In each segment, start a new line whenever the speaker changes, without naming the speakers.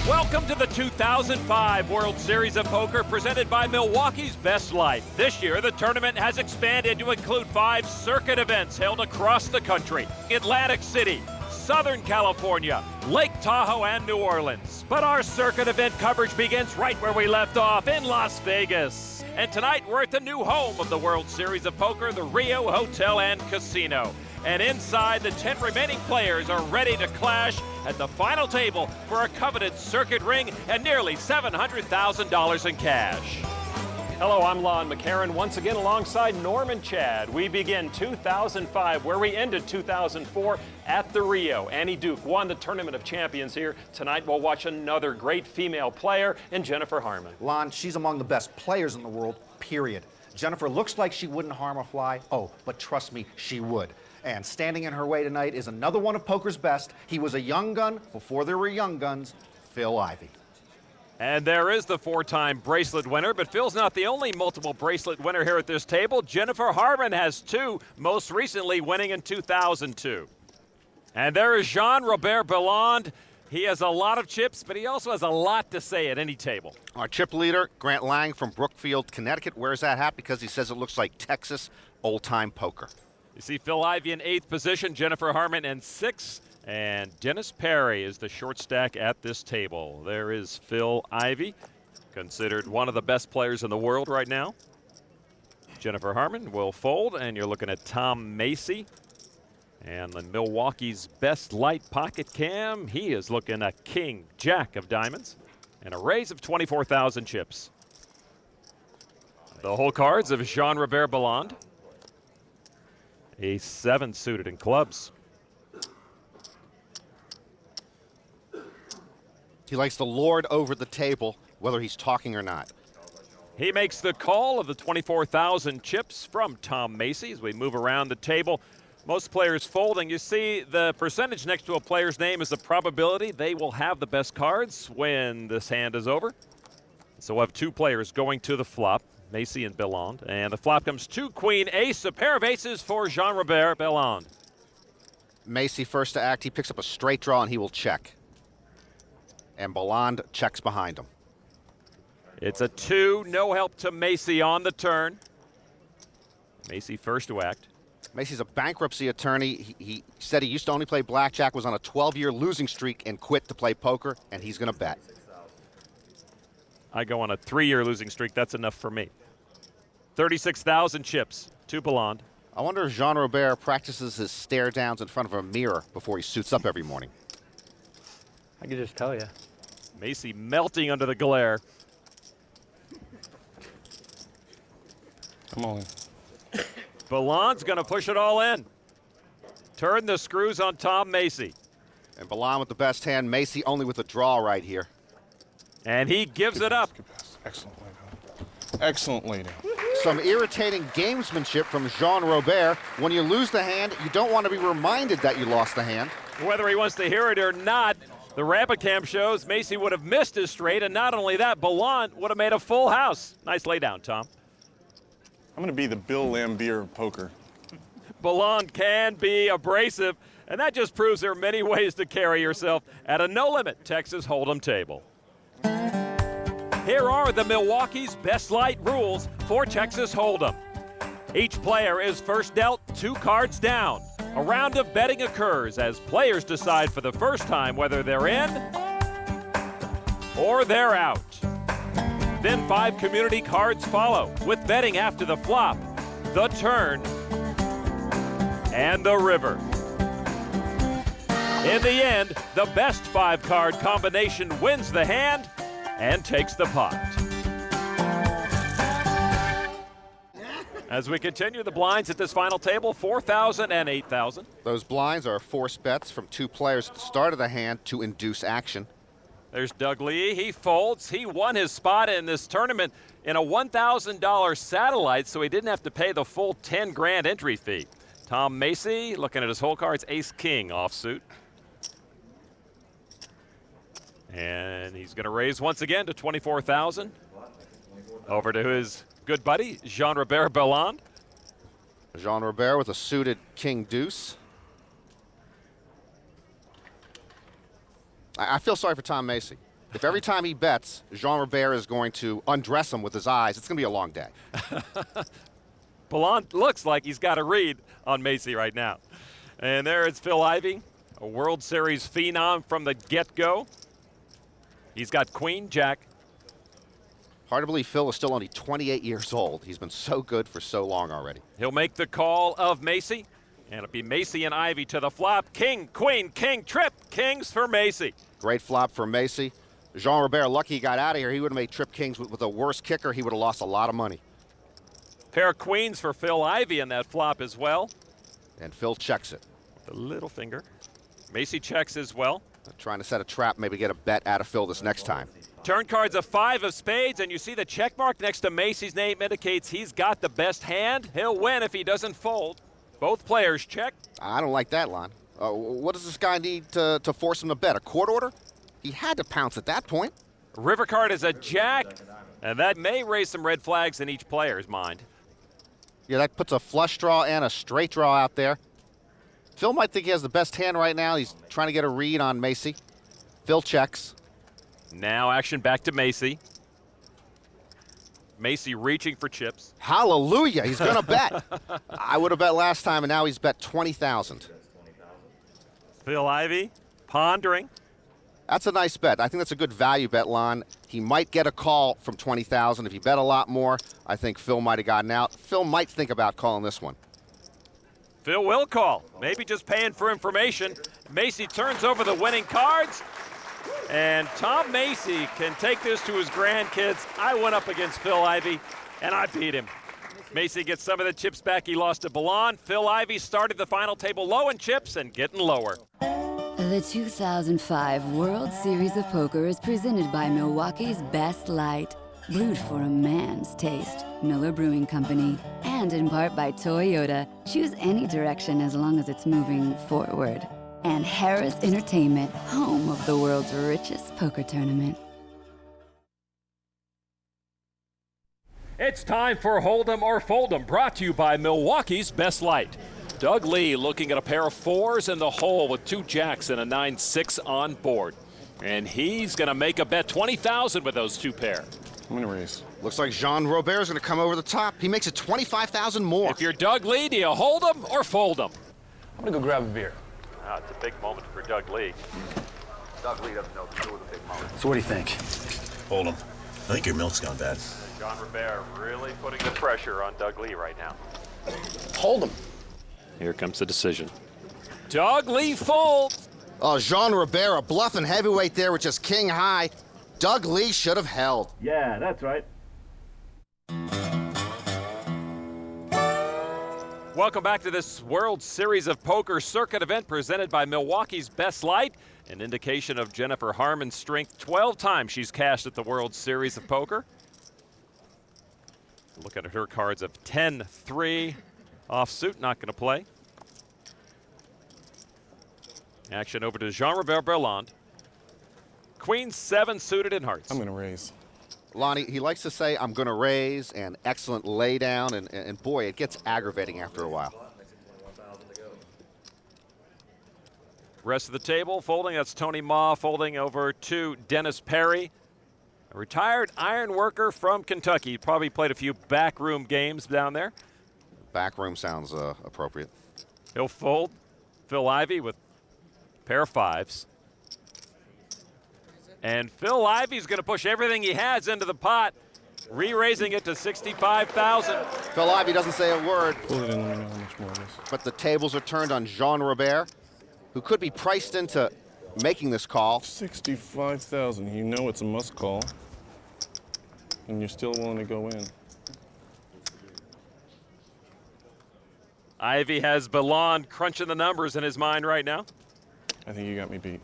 Welcome to the 2005 World Series of Poker presented by Milwaukee's Best Light. This year, the tournament has expanded to include 5 circuit events held across the country: Atlantic City, Southern California, Lake Tahoe, and New Orleans. But our circuit event coverage begins right where we left off, in Las Vegas. And tonight, we're at the new home of the World Series of Poker, the Rio Hotel and Casino. And inside, the 10 remaining players are ready to clash at the final table for a coveted circuit ring and nearly $700,000 in cash. Hello, I'm Lon McCarron, once again alongside Norman Chad. We begin 2005 where we ended 2004 at the Rio. Annie Duke won the Tournament of Champions here. Tonight we'll watch another great female player in Jennifer Harman.
Lon, she's among the best players in the world, period. Jennifer looks like she wouldn't harm a fly. Oh, but trust me, she would. And standing in her way tonight is another one of poker's best. He was a young gun before there were young guns, Phil Ivey.
And there is the 4-time bracelet winner, but Phil's not the only multiple bracelet winner here at this table. Jennifer Harman has 2, most recently winning in 2002. And there is Jean-Robert Bellande. He has a lot of chips, but he also has a lot to say at any table.
Our chip leader, Grant Lang from Brookfield, Connecticut, wears that hat because he says it looks like Texas old-time poker.
You see Phil Ivey in 8th position, Jennifer Harman in 6th, and Dennis Perry is the short stack at this table. There is Phil Ivey, considered one of the best players in the world right now. Jennifer Harman will fold, and you're looking at Tom Macy. And the Milwaukee's Best Light pocket cam, he is looking at King Jack of diamonds and a raise of 24,000 chips. The whole cards of Jean-Robert Bellande. A 7 suited in clubs.
He likes to lord over the table, whether he's talking or not.
He makes the call of the 24,000 chips from Tom Macy as we move around the table. Most players folding. You see the percentage next to a player's name is the probability they will have the best cards when this hand is over. So we'll have 2 players going to the flop, Macy and Bellande. And the flop comes 2 queen ace, a pair of aces for Jean-Robert Bellande.
Macy first to act. He picks up a straight draw and he will check. And Bellande checks behind him.
It's a 2, no help to Macy on the turn. Macy first to act.
Macy's a bankruptcy attorney. He said he used to only play blackjack, was on a 12-year losing streak, and quit to play poker, and he's going to bet.
I go on a 3-year losing streak. That's enough for me. 36,000 chips to Bellande.
I wonder if Jean-Robert practices his stare downs in front of a mirror before he suits up every morning.
I could just tell you.
Macy melting under the glare.
Come on.
Bellande's going to push it all in. Turn the screws on Tom Macy.
And Bellande with the best hand, Macy only with a draw right here.
And he gives it up.
Excellent leading. Excellent leading.
Some irritating gamesmanship from Jean-Robert. When you lose the hand, you don't want to be reminded that you lost the hand.
Whether he wants to hear it or not, the Rabbit Cam shows Macy would have missed his straight, and not only that, Bellande would have made a full house. Nice laydown, Tom.
I'm going to be the Bill Lambier of poker.
Bellande can be abrasive, and that just proves there are many ways to carry yourself at a no-limit Texas Hold'em table. Here are the Milwaukee's Best Light rules for Texas Hold'em. Each player is first dealt 2 cards down. A round of betting occurs as players decide for the first time whether they're in or they're out. Then 5 community cards follow, with betting after the flop, the turn, and the river. In the end, the best 5-card combination wins the hand and takes the pot. As we continue the blinds at this final table, 4,000 and 8,000.
Those blinds are forced bets from 2 players at the start of the hand to induce action.
There's Doug Lee. He folds. He won his spot in this tournament in a $1,000 satellite, so he didn't have to pay the full 10 grand entry fee. Tom Macy, looking at his whole cards, ace-king offsuit. And he's going to raise once again to 24,000. Over to his good buddy, Jean-Robert Bellande.
Jean-Robert with a suited king deuce. I feel sorry for Tom Macy. If every time he bets, Jean-Robert is going to undress him with his eyes, it's going to be a long day.
Bellande looks like he's got a read on Macy right now. And there it's Phil Ivey, a World Series phenom from the get-go. He's got Queen, Jack.
Hard to believe Phil is still only 28 years old. He's been so good for so long already.
He'll make the call of Macy, and it'll be Macy and Ivey to the flop. King, queen, king, trip. Kings for Macy.
Great flop for Macy. Jean-Robert, lucky he got out of here. He would have made trip kings with a worse kicker. He would have lost a lot of money.
Pair of queens for Phil Ivey in that flop as well.
And Phil checks it.
The little finger. Macy checks as well.
Trying to set a trap, maybe get a bet out of Phil this next time.
Turn card's a 5 of spades, and you see the check mark next to Macy's name indicates he's got the best hand. He'll win if he doesn't fold. Both players check.
I don't like that, Lon. What does this guy need to force him to bet? A court order? He had to pounce at that point.
River card is a jack, and that may raise some red flags in each player's mind.
Yeah, that puts a flush draw and a straight draw out there. Phil might think he has the best hand right now. He's trying to get a read on Macy. Phil checks.
Now action back to Macy. Macy reaching for chips.
Hallelujah, he's going to bet. I would have bet last time, and now he's bet 20,000.
Phil Ivey pondering.
That's a nice bet. I think that's a good value bet, Lon. He might get a call from 20,000. If he bet a lot more, I think Phil might have gotten out. Phil might think about calling this one.
Phil will call, maybe just paying for information. Macy turns over the winning cards, and Tom Macy can take this to his grandkids. I went up against Phil Ivey, and I beat him. Macy gets some of the chips back he lost to Bellande. Phil Ivey started the final table low in chips and getting lower.
The 2005 World Series of Poker is presented by Milwaukee's Best Light. Brewed for a man's taste, Miller Brewing Company, and in part by Toyota. Choose any direction as long as it's moving forward. And Harris Entertainment, home of the world's richest poker tournament.
It's time for Hold'em or Fold'em, brought to you by Milwaukee's Best Light. Doug Lee looking at a pair of 4s in the hole with 2 jacks and a 9-6 on board. And he's going to make a bet 20,000 with those 2 pair.
I'm going to raise.
Looks like Jean-Robert is going to come over the top. He makes it 25,000 more.
If you're Doug Lee, do you hold him or fold him?
I'm going to go grab a beer.
It's a big moment for Doug Lee.
Doug Lee doesn't know the deal with a big moment.
So what do you think? Hold him. I think your milk's gone bad.
Jean-Robert really putting the pressure on Doug Lee right now.
Hold him.
Here comes the decision. Doug Lee folds.
Oh, Jean-Robert, a bluffing heavyweight there with just king high. Doug Lee should have held.
Yeah, that's right. Welcome back to this World Series of Poker circuit event presented by Milwaukee's Best Light. An indication of Jennifer Harman's strength. 12 times she's cashed at the World Series of Poker. Look at her cards of 10-3. Offsuit, not going to play. Action over to Jean-Robert Bellande. Queen 7 suited in hearts.
I'm going to raise.
Lonnie, he likes to say, I'm going to raise, and excellent lay down, and boy, it gets aggravating after a while.
Rest of the table folding. That's Tony Ma folding over to Dennis Perry, a retired iron worker from Kentucky. Probably played a few backroom games down there.
Backroom sounds appropriate.
He'll fold. Phil Ivey with a pair of 5s. And Phil Ivey's going to push everything he has into the pot, re-raising it to 65,000.
Phil Ivey doesn't say a word,
Pull it in, let me know how much more it is.
but the tables are turned on Jean-Robert, who could be priced into making this call.
65,000. You know it's a must call. And you're still willing to go in.
Ivey has Bellande crunching the numbers in his mind right now.
I think you got me beat.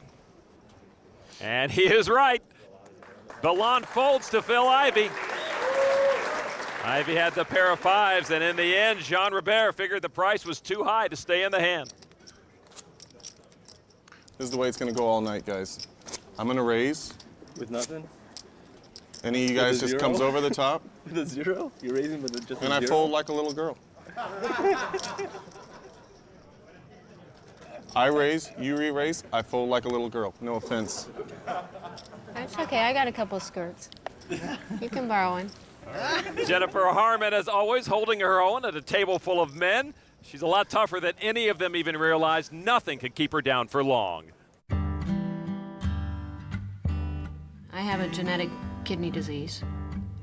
And he is right. Bellande folds to Phil Ivey. Ivey had the pair of 5s, and in the end, Jean-Robert figured the price was too high to stay in the hand.
This is the way it's going to go all night, guys. I'm going to raise.
With nothing?
Any of you guys just comes over the top.
With a 0? You're raising with just a 0?
And I fold like a little girl. I raise, you re-raise, I fold like a little girl. No offense.
That's okay. I got a couple skirts. You can borrow one.
Jennifer Harman, as always, holding her own at a table full of men. She's a lot tougher than any of them even realized. Nothing could keep her down for long.
I have a genetic kidney disease.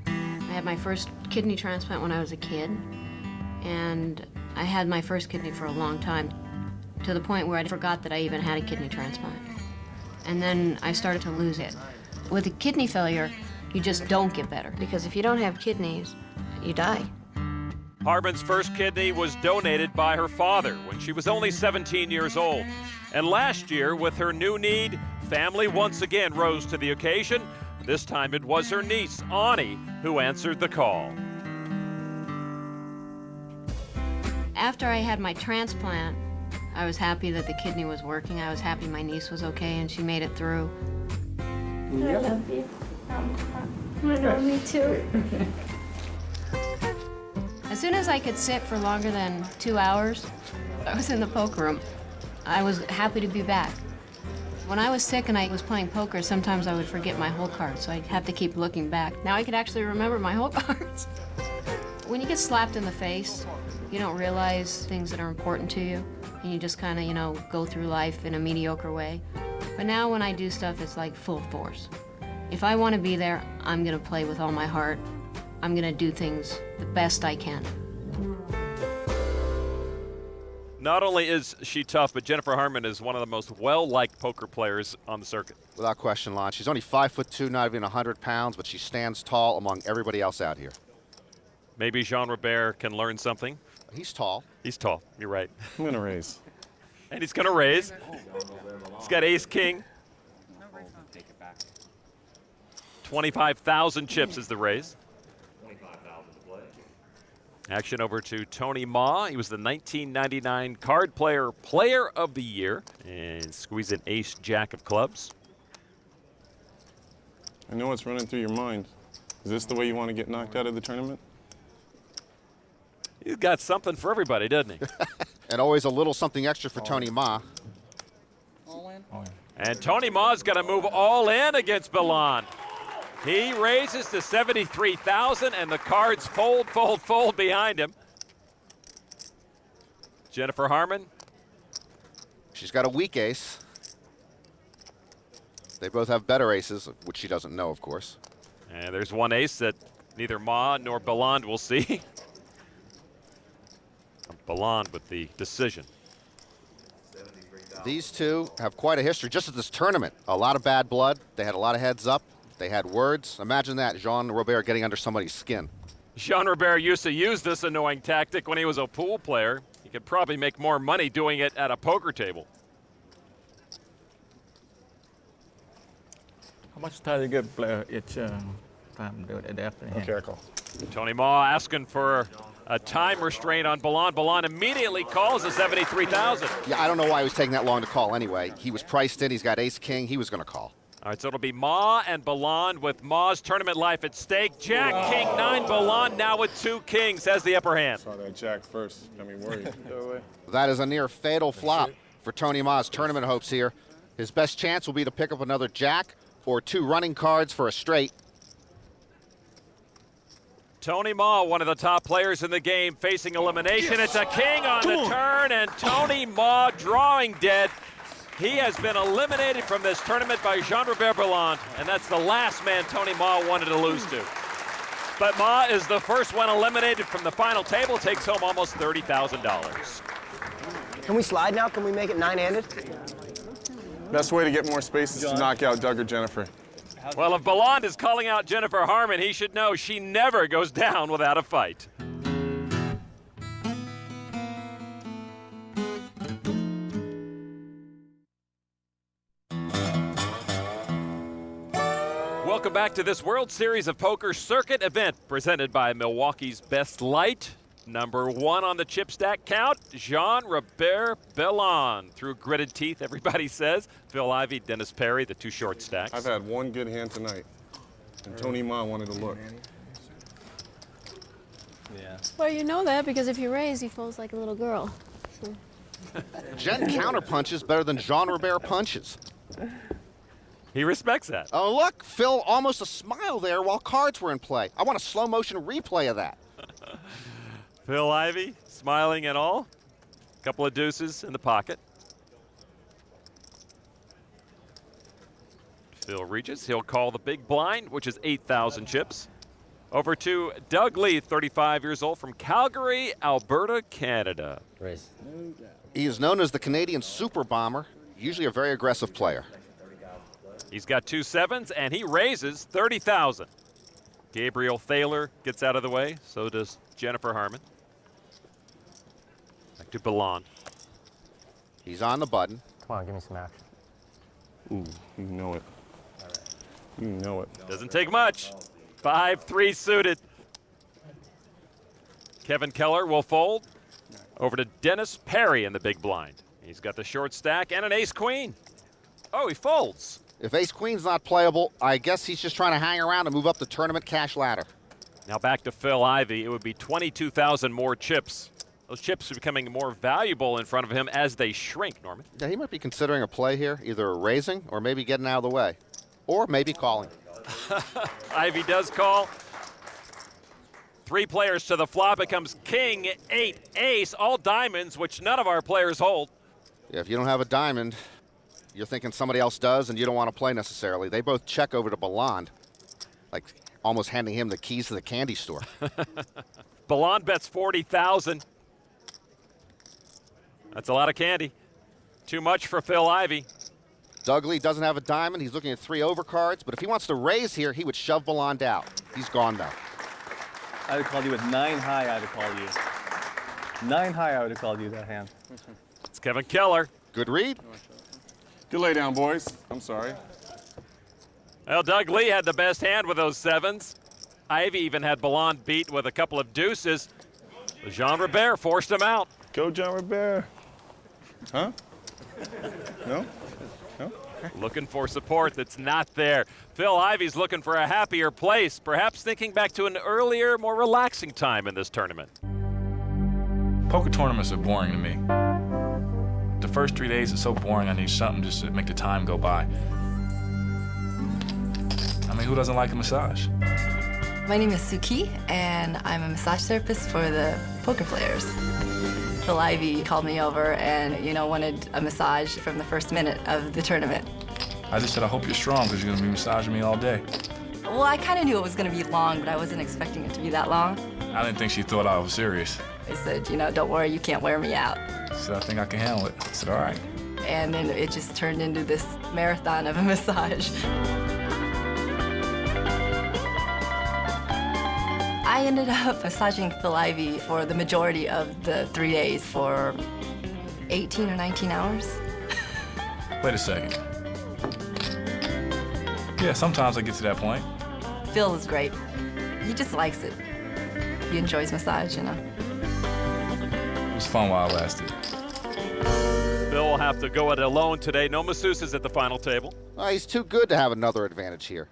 I had my first kidney transplant when I was a kid, and I had my first kidney for a long time, to the point where I forgot that I even had a kidney transplant. And then I started to lose it. With a kidney failure, you just don't get better, because if you don't have kidneys, you die.
Harman's first kidney was donated by her father when she was only 17 years old. And last year, with her new need, family once again rose to the occasion. This time it was her niece, Ani, who answered the call.
After I had my transplant, I was happy that the kidney was working. I was happy my niece was okay and she made it through.
I love you. I know, me too.
As soon as I could sit for longer than 2 hours, I was in the poker room. I was happy to be back. When I was sick and I was playing poker, sometimes I would forget my hole cards, so I'd have to keep looking back. Now I could actually remember my hole cards. When you get slapped in the face, you don't realize things that are important to you, and you just kind of, go through life in a mediocre way. But now when I do stuff, it's like full force. If I want to be there, I'm going to play with all my heart. I'm going to do things the best I can.
Not only is she tough, but Jennifer Harman is one of the most well-liked poker players on the circuit.
Without question, Lon. She's only 5'2", not even 100 pounds, but she stands tall among everybody else out here.
Maybe Jean Robert can learn something.
He's tall.
He's tall. You're right.
I'm gonna raise.
And he's going to raise. He's got ace-king. 25,000 chips is the raise. Action over to Tony Ma. He was the 1999 Card Player Player of the Year. And squeeze an ace-jack of clubs.
I know what's running through your mind. Is this the way you want to get knocked out of the tournament?
He's got something for everybody, doesn't he?
And always a little something extra for Tony Ma.
All in?
And Tony Ma's going to move all in against Bellande. He raises to 73,000, and the cards fold, fold, fold behind him. Jennifer Harman.
She's got a weak ace. They both have better aces, which she doesn't know, of course.
And there's one ace that neither Ma nor Bellande will see. Bellande with the decision.
These two have quite a history just at this tournament. A lot of bad blood. They had a lot of heads up. They had words. Imagine that, Jean Robert getting under somebody's skin.
Jean Robert used to use this annoying tactic when he was a pool player. He could probably make more money doing it at a poker table.
How much time you give player each time do it after?
Okay, I call.
Tony Ma asking for a time restraint on Bellande. Bellande immediately calls the 73,000.
Yeah, I don't know why he was taking that long to call anyway. He was priced in. He's got ace-king. He was going to call.
All right, so it'll be Ma and Bellande with Ma's tournament life at stake. Jack, King, 9, Bellande now with 2 kings, has the upper hand.
Saw that jack first. Got me worried.
That is a near fatal flop for Tony Ma's tournament hopes here. His best chance will be to pick up another jack or 2 running cards for a straight.
Tony Ma, one of the top players in the game, facing elimination. It's a king on the turn, and Tony Ma drawing dead. He has been eliminated from this tournament by Jean-Robert Bellande, and that's the last man Tony Ma wanted to lose to. But Ma is the first one eliminated from the final table, takes home almost $30,000.
Can we slide now? Can we make it 9-handed?
Best way to get more space is to knock out Doug or Jennifer.
Well, if Bellande is calling out Jennifer Harman, he should know she never goes down without a fight. Welcome back to this World Series of Poker Circuit event presented by Milwaukee's Best Light. Number 1 on the chip stack count, Jean-Robert Bellande. Through gritted teeth, everybody says. Phil Ivey, Dennis Perry, the 2 short stacks.
I've had one good hand tonight, and Tony Ma wanted to look.
Yeah.
Well, you know that because if you raise, he folds like a little girl. So
Jen counterpunches better than Jean Robert punches.
He respects that.
Oh, look, Phil, almost a smile there while cards were in play. I want a slow motion replay of that.
Phil Ivey smiling and all. Couple of deuces in the pocket. Phil reaches. He'll call the big blind, which is 8,000 chips. Over to Doug Lee, 35 years old, from Calgary, Alberta, Canada.
Raise.
He is known as the Canadian Super Bomber, usually a very aggressive player.
He's got 2 sevens, and he raises 30,000. Gabriel Thaler gets out of the way. So does Jennifer Harman. Back to Bellande.
He's on the button.
Come on, give me some action.
Ooh, you know it. You know it.
Doesn't take much. 5-3 suited. Kevin Keller will fold. Over to Dennis Perry in the big blind. He's got the short stack and an ace-queen. Oh, he folds.
If ace-queen's not playable, I guess he's just trying to hang around and move up the tournament cash ladder.
Now back to Phil Ivey. It would be 22,000 more chips. Those chips are becoming more valuable in front of him as they shrink, Norman.
Yeah, he might be considering a play here, either raising or maybe getting out of the way. Or maybe calling.
Ivey does call. 3 players to the flop. It comes king, 8, ace, all diamonds, which none of our players hold.
Yeah, if you don't have a diamond, you're thinking somebody else does and you don't want to play necessarily. They both check over to Bellande, like almost handing him the keys to the candy store.
Bellande bets 40,000. That's a lot of candy. Too much for Phil Ivey.
Doug Lee doesn't have a diamond. He's looking at 3 overcards, but if he wants to raise here, he would shove Bellande out. He's gone though.
I would call you with 9 high. I would call you 9 high. I would have called you that hand.
It's Kevin Keller.
Good read.
Good lay down, boys. I'm sorry.
Well, Doug Lee had the best hand with those 7s. Ivey even had Bellande beat with a couple of deuces. Jean Robert forced him out.
Go, Jean Robert. Huh? No? No?
Looking for support that's not there. Phil Ivey's looking for a happier place, perhaps thinking back to an earlier, more relaxing time in this tournament.
Poker tournaments are boring to me. The first 3 days are so boring, I need something just to make the time go by. I mean, who doesn't like a massage?
My name is Suki, and I'm a massage therapist for the poker players. Phil Ivey called me over and, wanted a massage from the first minute of the tournament.
I just said, I hope you're strong because you're going to be massaging me all day.
Well, I kind of knew it was going to be long, but I wasn't expecting it to be that long.
I didn't think she thought I was serious.
I said, don't worry, you can't wear me out.
She said, I think I can handle it. I said, all right.
And then it just turned into this marathon of a massage. I ended up massaging Phil Ivey for the majority of the 3 days for 18 or 19 hours.
Wait a second. Yeah, sometimes I get to that point.
Phil is great. He just likes it. He enjoys massage,
It was fun while it lasted.
Phil will have to go it alone today. No masseuses at the final table.
He's too good to have another advantage here.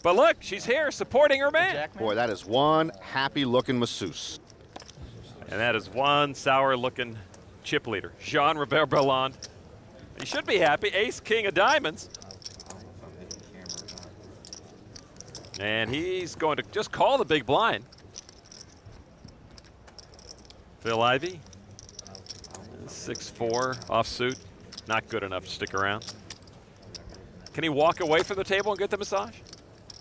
But look, she's here supporting her man.
Boy, that is one happy-looking masseuse.
And that is one sour-looking chip leader, Jean Robert Bellande. He should be happy. Ace, king of diamonds. And he's going to just call the big blind. Phil Ivey, 6'4", offsuit. Not good enough to stick around. Can he walk away from the table and get the massage?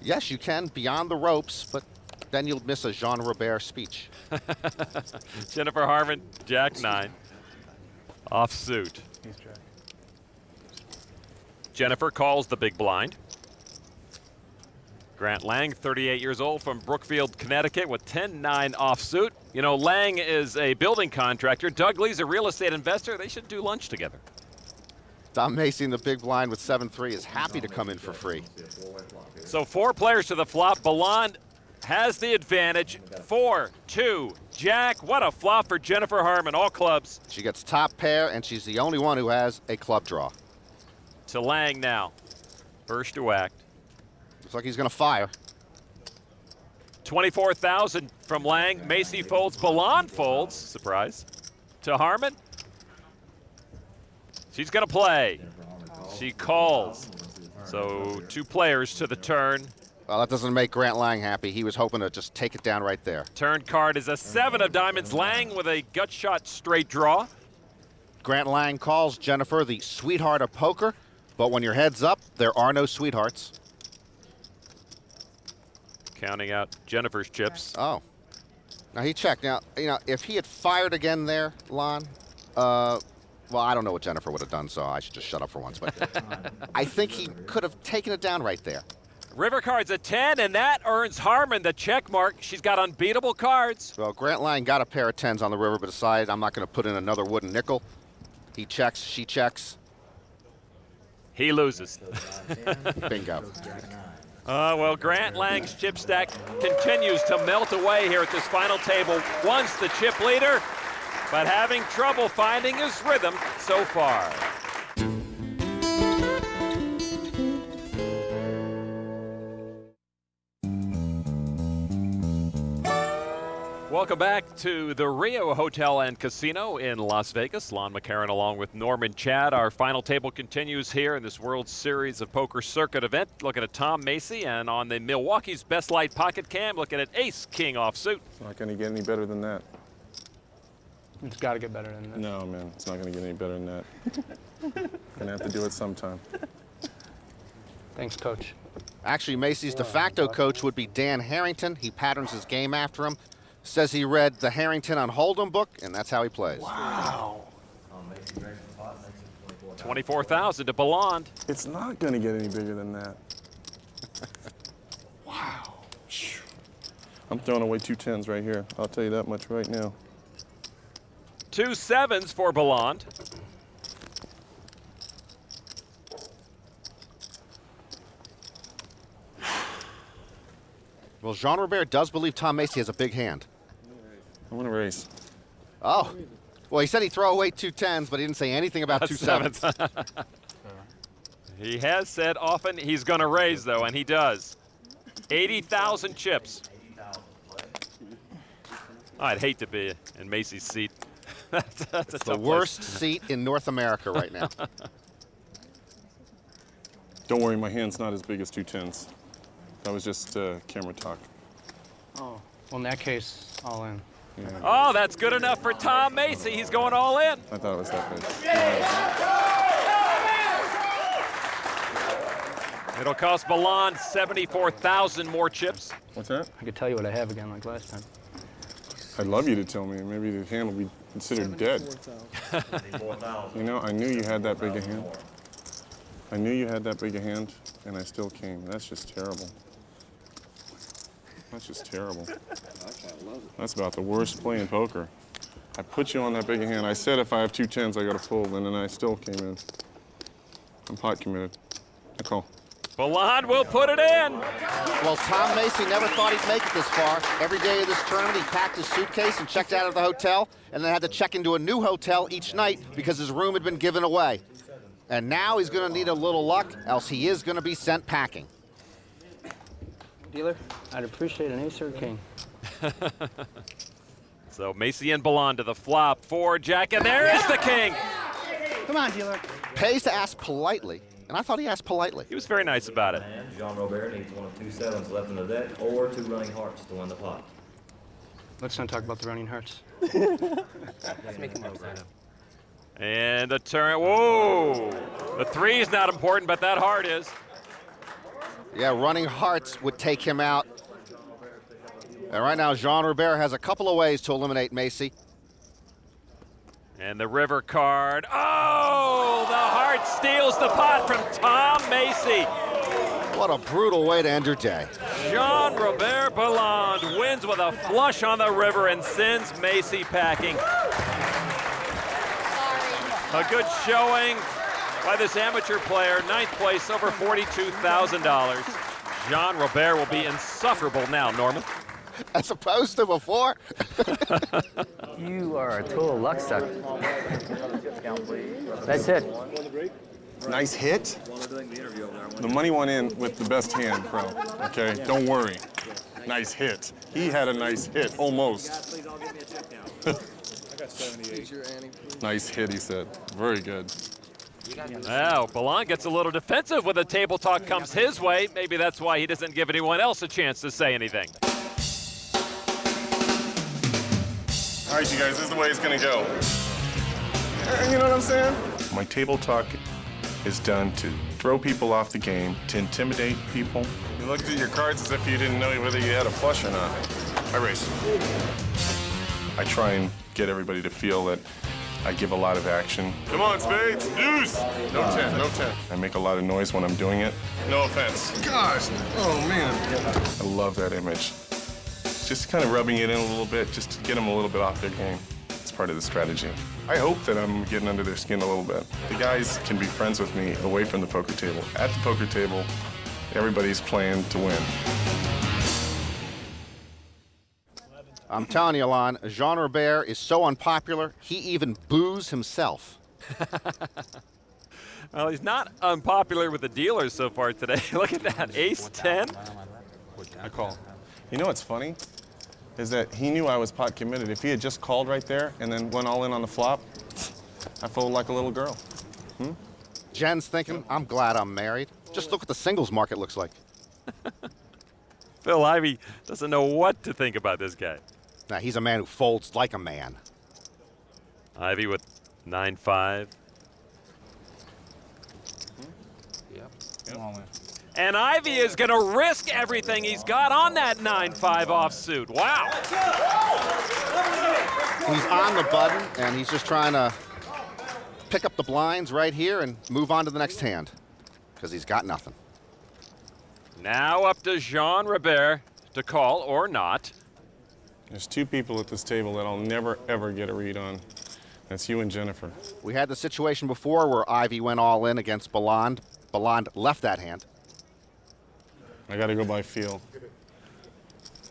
Yes, you can, beyond the ropes, but then you'll miss a Jean Robert speech.
Jennifer Harman, Jack-9. Offsuit. Jennifer calls the big blind. Grant Lang, 38 years old, from Brookfield, Connecticut, with 10-9 offsuit. Lang is a building contractor. Doug Lee's a real estate investor. They should do lunch together.
Tom Macy in the big blind with 7-3 is happy to come in for free.
So 4 players to the flop. Bellande has the advantage. 4-2, Jack. What a flop for Jennifer Harman, all clubs.
She gets top pair, and she's the only one who has a club draw.
To Lang now. First to act.
Looks like he's going to fire.
24,000 from Lang. Macy folds. Bellande folds. Surprise. To Harman. She's going to play. She calls. So 2 players to the turn.
Well, that doesn't make Grant Lang happy. He was hoping to just take it down right there.
Turn card is a 7 of diamonds. Lang with a gut shot straight draw.
Grant Lang calls Jennifer the sweetheart of poker, but when your head's up, there are no sweethearts.
Counting out Jennifer's chips.
Oh. Now he checked. Now, you know, if he had fired again there, Lon, well, I don't know what Jennifer would have done, so I should just shut up for once. But I think he could have taken it down right there.
River card's a 10, and that earns Harman the check mark. She's got unbeatable cards.
Well, Grant Lang got a pair of 10s on the river, but decided I'm not going to put in another wooden nickel. He checks, she checks.
He loses.
Bingo.
Well, Grant Lang's chip stack continues to melt away here at this final table. Once the chip leader, but having trouble finding his rhythm so far. Welcome back to the Rio Hotel and Casino in Las Vegas. Lon McCarron along with Norman Chad. Our final table continues here in this World Series of Poker Circuit event. Looking at Tom Macy, and on the Milwaukee's Best Light Pocket Cam, looking at Ace King offsuit.
It's not going to get any better than that.
It's got to get better than that.
No, man, it's not going to get any better than that. Going to have to do it sometime.
Thanks, Coach.
Actually, Macy's de facto coach would be Dan Harrington. He patterns his game after him. Says he read the Harrington on Hold'em book, and that's how he plays.
Wow. 24,000 to Bellande.
It's not going to get any bigger than that. Wow. I'm throwing away 2 10s right here. I'll tell you that much right now.
2 7s for Bellande.
Well, Jean Robert does believe Tom Macy has a big hand.
I'm going to race.
Oh. Well, he said he'd throw away 2 10s, but he didn't say anything about 2 7s.
He has said often he's going to raise, though, and he does. 80,000 chips. I'd hate to be in Macy's seat. That's
the worst seat in North America right now.
Don't worry, my hand's not as big as 2 10s. That was just camera talk.
Oh, well, in that case, all in.
Yeah.
Oh, that's good enough for Tom Macy. He's going all in.
I thought it was that big.
It'll cost Bellande 74,000 more chips.
What's that?
I could tell you what I have again like last time.
I'd love you to tell me. Maybe the hand will be considered dead. You know, I knew you had that big a hand. I knew you had that big a hand, and I still came. That's just terrible. That's just terrible. That's about the worst play in poker. I put you on that big a hand. I said if I have 2 10s, I got to fold, and then I still came in. I'm pot committed. I call.
Bellande will put it in.
Well, Tom Macy never thought he'd make it this far. Every day of this tournament, he packed his suitcase and checked out of the hotel, and then had to check into a new hotel each night because his room had been given away. And now he's going to need a little luck, else he is going to be sent packing.
Dealer, I'd appreciate an ace or a king.
So Macy and Bellande to the flop. 4 Jack, and there is the king.
Come on, dealer.
Pays to ask politely, and I thought he asked politely.
He was very nice about it.
And Jean Robert needs one of 2 7s left in the deck or 2 running hearts to win the pot.
Let's not talk about the running hearts.
Let's make him upset.
And the turn. Whoa! The 3 is not important, but that heart is.
Yeah, running hearts would take him out. And right now, Jean Robert has a couple of ways to eliminate Macy.
And the river card. Oh! The heart steals the pot from Tom Macy.
What a brutal way to end your day.
Jean Robert Bellande wins with a flush on the river and sends Macy packing. A good showing by this amateur player. 9th place, over $42,000. Jean Robert will be insufferable now, Norman.
As opposed to before.
You are a total luck suck. That's it.
Nice hit. The money went in with the best hand, bro. Okay, don't worry. Nice hit. He had a nice hit, almost.
I got 78.
Nice hit, he said. Very good.
Now, Bellande gets a little defensive when the table talk comes his way. Maybe that's why he doesn't give anyone else a chance to say anything.
All right, you guys, this is the way it's gonna go. You know what I'm saying? My table talk is done to throw people off the game, to intimidate people. You looked at your cards as if you didn't know whether you had a flush or not. I race. I try and get everybody to feel that I give a lot of action. Come on, spades, deuce! No 10, no 10. I make a lot of noise when I'm doing it. No offense. Gosh, oh man. I love that image. Just kind of rubbing it in a little bit, just to get them a little bit off their game. It's part of the strategy. I hope that I'm getting under their skin a little bit. The guys can be friends with me away from the poker table. At the poker table, everybody's playing to win.
I'm telling you, Alon, Jean Robert is so unpopular, he even boos himself.
Well, he's not unpopular with the dealers so far today. Look at that, ace-10.
I call. You know what's funny? Is that he knew I was pot committed. If he had just called right there and then went all in on the flop, I folded like a little girl.
Jen's thinking, I'm glad I'm married. Just look what the singles market looks like.
Phil Ivey doesn't know what to think about this guy.
Now, he's a man who folds like a man.
Ivey with 9-5.
Yep.
And Ivey is going to risk everything he's got on that 9-5 offsuit. Wow.
He's on the button, and he's just trying to pick up the blinds right here and move on to the next hand, because he's got nothing.
Now up to Jean Robert to call or not.
There's two people at this table that I'll never, ever get a read on. That's you and Jennifer.
We had the situation before where Ivey went all in against Bellande. Bellande left that hand.
I got to go by feel.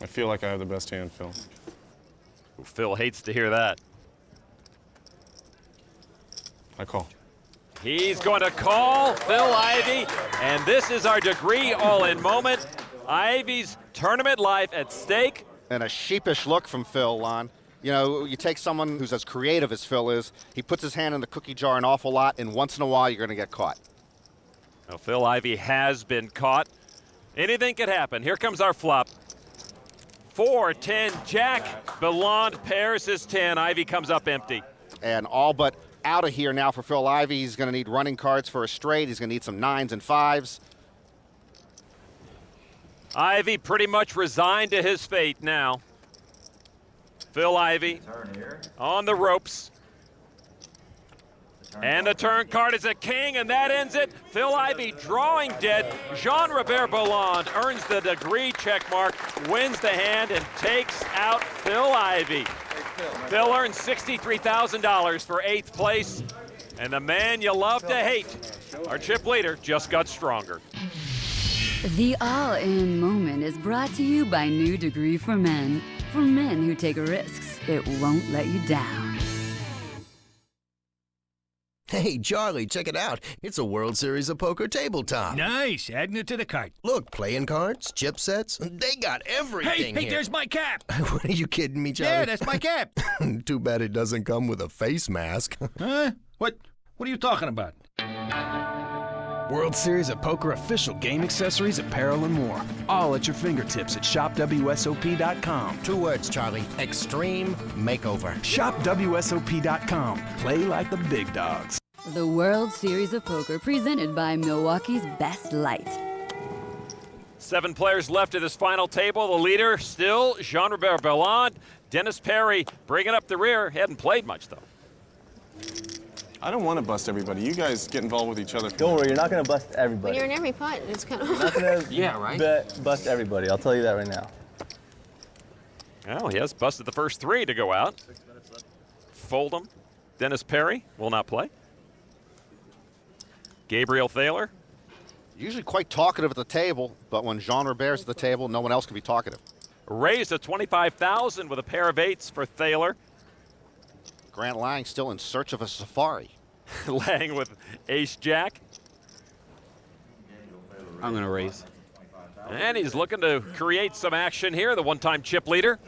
I feel like I have the best hand, Phil.
Phil hates to hear that.
I call.
He's going to call Phil Ivey, and this is our degree all-in moment. Ivey's tournament life at stake.
And a sheepish look from Phil, Lon. You know, you take someone who's as creative as Phil is, he puts his hand in the cookie jar an awful lot, and once in a while you're going to get caught.
Now, Phil Ivey has been caught. Anything could happen. Here comes our flop. 4-10 Jack. Bellande pairs his 10. Ivey comes up empty.
And all but out of here now for Phil Ivey. He's going to need running cards for a straight. He's going to need some 9s and 5s.
Ivey pretty much resigned to his fate now. Phil Ivey on the ropes. And the turn card is a king, and that ends it. Phil Ivey drawing dead. Jean-Robert Bellande earns the degree check mark, wins the hand, and takes out Phil Ivey. Phil earns $63,000 for 8th place. And the man you love to hate, our chip leader, just got stronger.
The all-in moment is brought to you by New Degree for Men. For men who take risks, it won't let you down.
Hey, Charlie, check it out. It's a World Series of Poker tabletop.
Nice, adding it to the cart.
Look, playing cards, chip sets, they got everything
Hey,
here.
there's my cap.
What, are you kidding me, Charlie?
Yeah, that's my cap.
Too bad it doesn't come with a face mask.
Huh? What are you talking about?
World Series of Poker official game accessories, apparel, and more. All at your fingertips at shopwsop.com.
2 words, Charlie. Extreme Makeover.
Shopwsop.com. Play like the big dogs.
The World Series of Poker presented by Milwaukee's Best Light.
7 players left at this final table. The leader still Jean-Robert Bellande. Dennis Perry bringing up the rear. He hadn't played much, though.
I don't want to bust everybody. You guys get involved with each other.
Don't worry, you're not going to bust everybody.
When you're in every pot, it's kind of
You're not going to
yeah, right?
bust everybody. I'll tell you that right now.
Well, he has busted the first 3 to go out. Fold'em. Dennis Perry will not play. Gabriel Thaler.
Usually quite talkative at the table, but when Jean Robert's at the table, no one else can be talkative.
Raised to $25,000 with a pair of 8s for Thaler.
Grant Lang still in search of a safari.
Lang with ace-jack.
I'm going to raise.
And he's looking to create some action here, the one-time chip leader.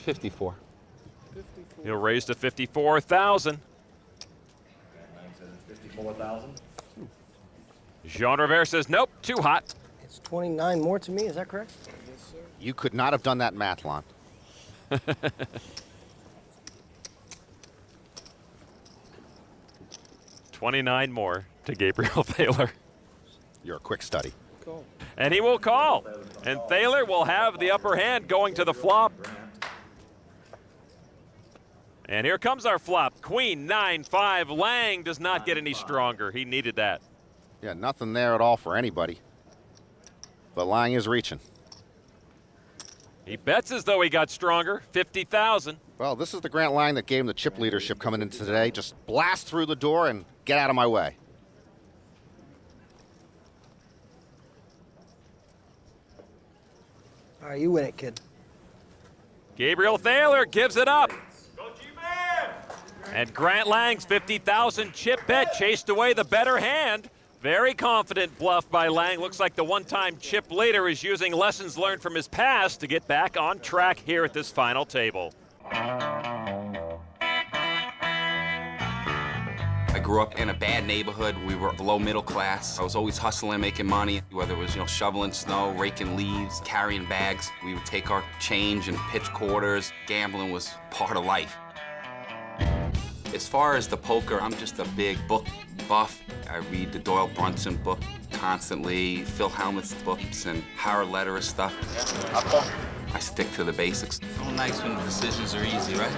54.
He'll raise to $54,000.
54,000.
Jean Robert says, nope, too hot.
It's 29 more to me, is that correct?
You could not have done that math, Lon.
29 more to Gabriel Thaler.
You're a quick study.
Cool.
And he will call. And Thaler will have the upper hand going to the flop. And here comes our flop. Queen, 9-5. Lang does not get any stronger. He needed that.
Yeah, nothing there at all for anybody. But Lang is reaching.
He bets as though he got stronger. 50,000.
Well, this is the Grant Lang that gave him the chip leadership coming into today. Just blast through the door and get out of my way.
All right, you win it, kid.
Gabriel Thaler gives it up. And Grant Lang's 50,000 chip bet chased away the better hand. Very confident bluff by Lang. Looks like the one-time chip leader is using lessons learned from his past to get back on track here at this final table.
I grew up in a bad neighborhood. We were below middle class. I was always hustling, making money, whether it was, shoveling snow, raking leaves, carrying bags. We would take our change and pitch quarters. Gambling was part of life. As far as the poker, I'm just a big book buff. I read the Doyle Brunson book constantly, Phil Hellmuth's books, and Howard Lederer's stuff. I stick to the basics. It's so nice when the decisions are easy, right?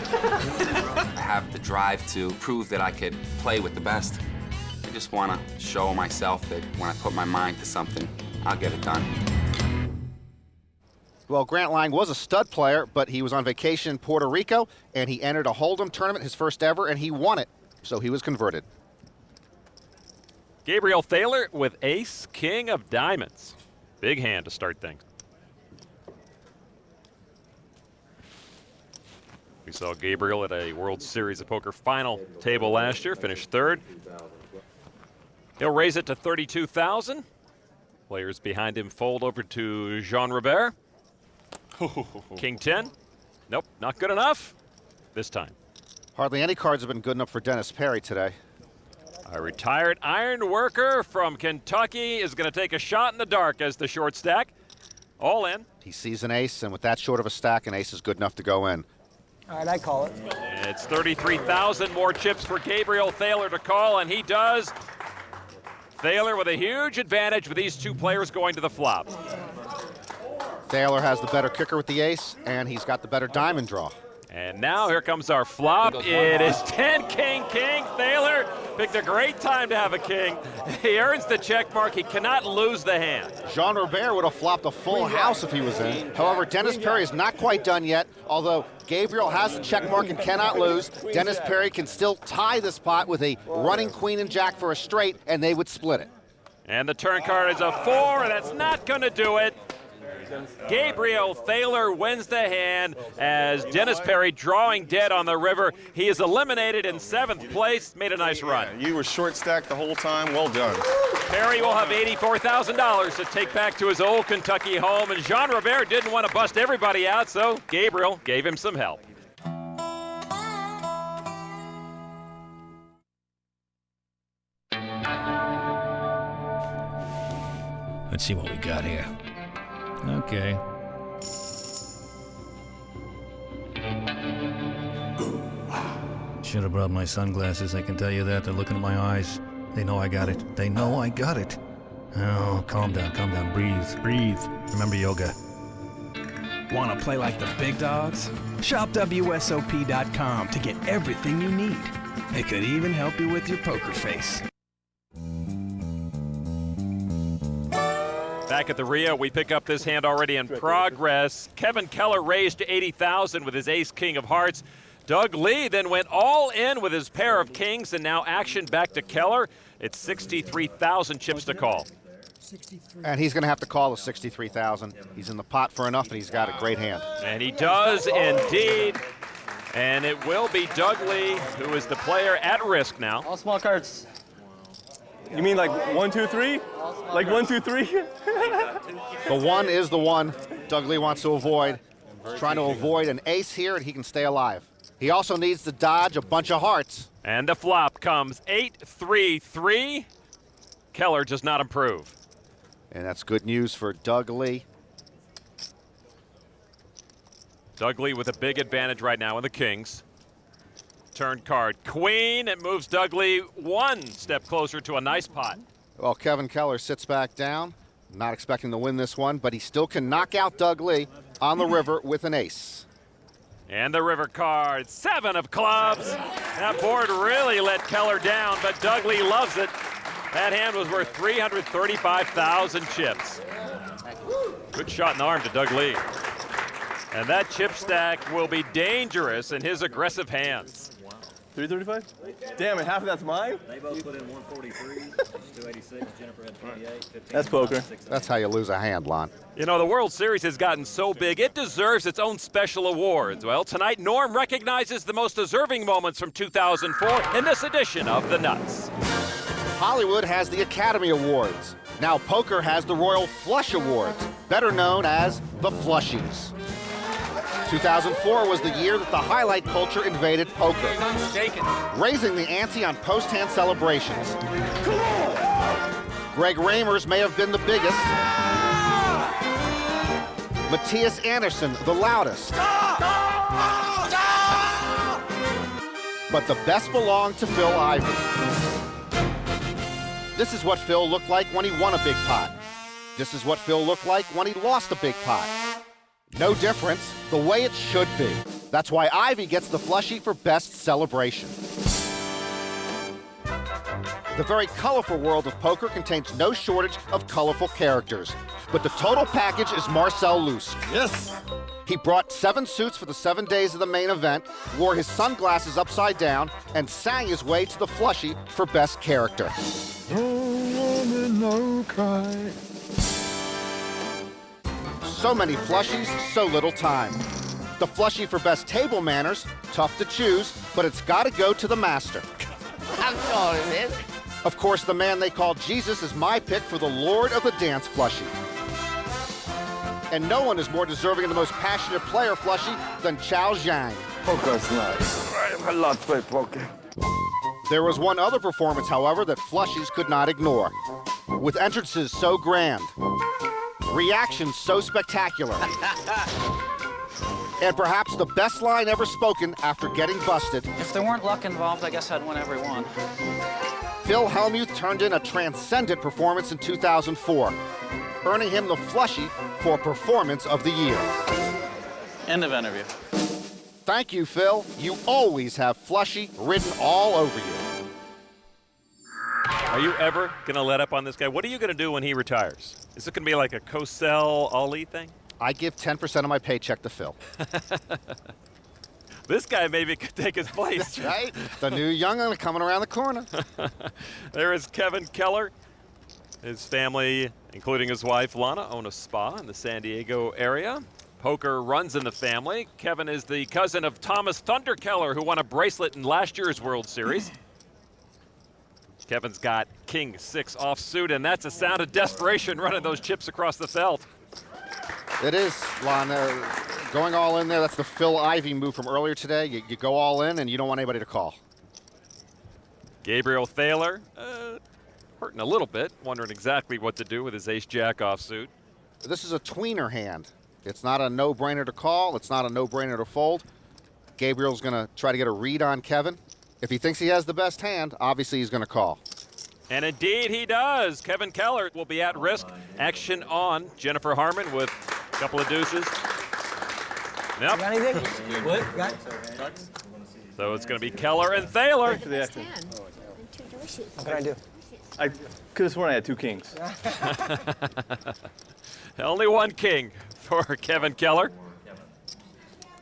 I have the drive to prove that I could play with the best. I just want to show myself that when I put my mind to something, I'll get it done.
Well, Grant Lang was a stud player, but he was on vacation in Puerto Rico, and he entered a Hold'em tournament, his first ever, and he won it. So he was converted.
Gabriel Thaler with ace, king of diamonds. Big hand to start things. We saw Gabriel at a World Series of Poker final table last year, finished third. He'll raise it to 32,000. Players behind him fold over to Jean Robert. King 10. Nope, not good enough this time.
Hardly any cards have been good enough for Dennis Perry today.
A retired iron worker from Kentucky is going to take a shot in the dark as the short stack. All in.
He sees an ace, and with that short of a stack, an ace is good enough to go in.
All right, I call it.
It's 33,000 more chips for Gabriel Thaler to call, and he does. Thaler with a huge advantage with these two players going to the flop.
Thaler has the better kicker with the ace, and he's got the better diamond draw.
And now here comes our flop. It is 10 king. Thaler picked a great time to have a king. He earns the check mark. He cannot lose the hand.
Jean Robert would have flopped a full house if he was in. However, Dennis Perry is not quite done yet. Although Gabriel has the check mark and cannot lose, Dennis Perry can still tie this pot with a running queen and jack for a straight, and they would split it.
And the turn card is a 4, and that's not going to do it. Gabriel Thaler wins the hand as Dennis Perry drawing dead on the river. He is eliminated in 7th place. Made a nice run.
You were short stacked the whole time. Well done.
Perry will have $84,000 to take back to his old Kentucky home. And Jean Robert didn't want to bust everybody out, so Gabriel gave him some help.
Let's see what we got here. Okay. Should have brought my sunglasses, I can tell you that. They're looking at my eyes. They know I got it. They know I got it. Oh, calm down, breathe. Remember yoga.
Want to play like the big dogs? Shop WSOP.com to get everything you need. It could even help you with your poker face.
Back at the Rio, we pick up this hand already in progress. Kevin Keller raised to 80,000 with his ace-king of hearts. Doug Lee then went all in with his pair of kings, and now action back to Keller. It's 63,000 chips to call.
And he's going to have to call the 63,000. He's in the pot for enough, and he's got a great hand.
And he does indeed. And it will be Doug Lee, who is the player at risk now.
All small cards. You mean like 1, 2, 3? Like 1, 2, 3?
The 1 is the one Doug Lee wants to avoid. He's trying to avoid an ace here, and he can stay alive. He also needs to dodge a bunch of hearts.
And the flop comes 8-3-3. Keller does not improve.
And that's good news for Doug Lee.
Doug Lee with a big advantage right now in the kings. Turn card, queen. It moves Doug Lee one step closer to a nice pot.
Well, Kevin Keller sits back down, not expecting to win this one, but he still can knock out Doug Lee on the river with an ace.
And the river card, 7 of clubs. That board really let Keller down, but Doug Lee loves it. That hand was worth 335,000 chips. Good shot in the arm to Doug Lee. And that chip stack will be dangerous in his aggressive hands.
335? Damn it, half of that's mine?
They both put in 143, 286. Jennifer had 28, 15.
That's poker.
That's how you lose a hand, Lon.
You know, the World Series has gotten so big, it deserves its own special awards. Well, tonight, Norm recognizes the most deserving moments from 2004 in this edition of The Nuts.
Hollywood has the Academy Awards. Now poker has the Royal Flush Awards, better known as the Flushies. 2004 was the year that the highlight culture invaded poker, raising the ante on post-hand celebrations. Greg Ramers may have been the biggest. Matthias Anderson, the loudest. But the best belonged to Phil Ivey. This is what Phil looked like when he won a big pot. This is what Phil looked like when he lost a big pot. No difference, the way it should be. That's why Ivey gets the Flushie for best celebration. The very colorful world of poker contains no shortage of colorful characters. But the total package is Marcel Loos. Yes! He brought 7 suits for the 7 days of the main event, wore his sunglasses upside down, and sang his way to the Flushie for best character.
No woman, no cry.
So many Flushies, so little time. The Flushie for best table manners, tough to choose, but it's got to go to the master.
I'm sorry, man.
Of course, the man they call Jesus is my pick for the Lord of the Dance Flushie. And no one is more deserving of the most passionate player Flushie than Chao Zhang.
Poker's nice. I love to play poker.
There was one other performance, however, that Flushies could not ignore. With entrances so grand, reactions so spectacular, and perhaps the best line ever spoken after getting busted.
If there weren't luck involved, I guess I'd win every one.
Phil Hellmuth turned in a transcendent performance in 2004, earning him the Flushie for Performance of the Year.
End of interview.
Thank you, Phil. You always have Flushie written all over you.
Are you ever going to let up on this guy? What are you going to do when he retires? Is it going to be like a Cosell Ali thing?
I give 10% of my paycheck to Phil.
This guy maybe could take his place.
That's right. The new young'un coming around the corner.
There is Kevin Keller. His family, including his wife Lana, own a spa in the San Diego area. Poker runs in the family. Kevin is the cousin of Thomas Thunder Keller, who won a bracelet in last year's World Series. Kevin's got King 6 offsuit, and that's a sound of desperation running those chips across the felt.
It is, Lon. Going all in there, that's the Phil Ivey move from earlier today. You go all in, and you don't want anybody to call.
Gabriel Thaler, hurting a little bit, wondering exactly what to do with his ace-jack offsuit.
This is a tweener hand. It's not a no-brainer to call. It's not a no-brainer to fold. Gabriel's going to try to get a read on Kevin. If he thinks he has the best hand, obviously he's going to call.
And indeed he does. Kevin Keller will be at risk. Action on. Jennifer Harman with a couple of deuces. Nope.
Got anything? What? Got?
So it's going to be Keller and Thaler.
What can I do?
I could have sworn I had 2 kings.
Only one king for Kevin Keller.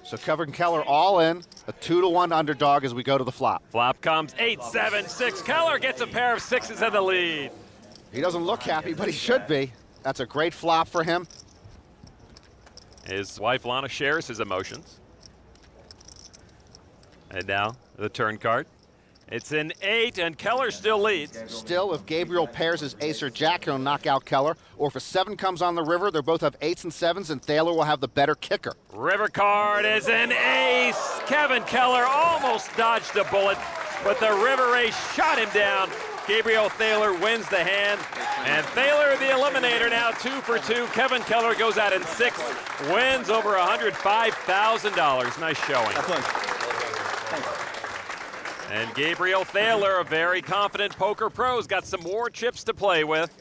So Kevin Keller all in, a 2-1 underdog as we go to the flop.
Flop comes 8-7-6. Keller gets a pair of 6s in the lead.
He doesn't look happy, but he should be. That's a great flop for him.
His wife Lana shares his emotions. And now the turn card. It's an 8, and Keller still leads.
Still, if Gabriel pairs his ace or jack, he'll knock out Keller. Or if a 7 comes on the river, they both have 8s and 7s, and Thaler will have the better kicker.
River card is an ace. Kevin Keller almost dodged a bullet, but the river ace shot him down. Gabriel Thaler wins the hand. And Thaler, the eliminator, now 2 for 2. Kevin Keller goes out in 6th, wins over $105,000. Nice showing. And Gabriel Thaler, a very confident poker pro, has got some more chips to play with.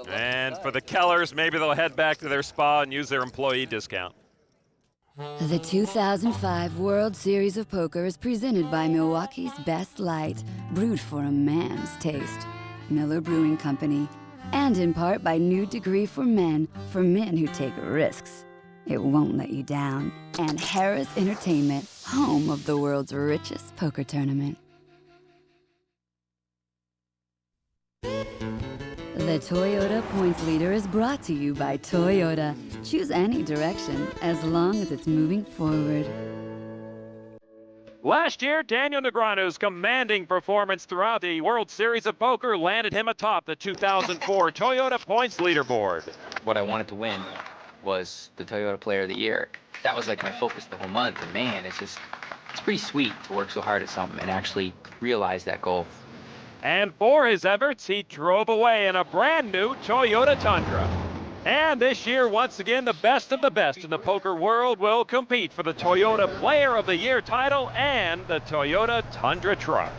And for the Kellers, maybe they'll head back to their spa and use their employee discount.
The 2005 World Series of Poker is presented by Milwaukee's Best Light, brewed for a man's taste. Miller Brewing Company, and in part by New Degree for men who take risks. It won't let you down. And Harris Entertainment, home of the world's richest poker tournament. The Toyota Points Leader is brought to you by Toyota. Choose any direction as long as it's moving forward.
Last year, Daniel Negreanu's commanding performance throughout the World Series of Poker landed him atop the 2004 Toyota Points Leaderboard.
What I wanted to win was the Toyota Player of the Year. That was like my focus the whole month, and man, it's pretty sweet to work so hard at something and actually realize that goal.
And for his efforts, he drove away in a brand new Toyota Tundra. And this year, once again, the best of the best in the poker world will compete for the Toyota Player of the Year title and the Toyota Tundra truck.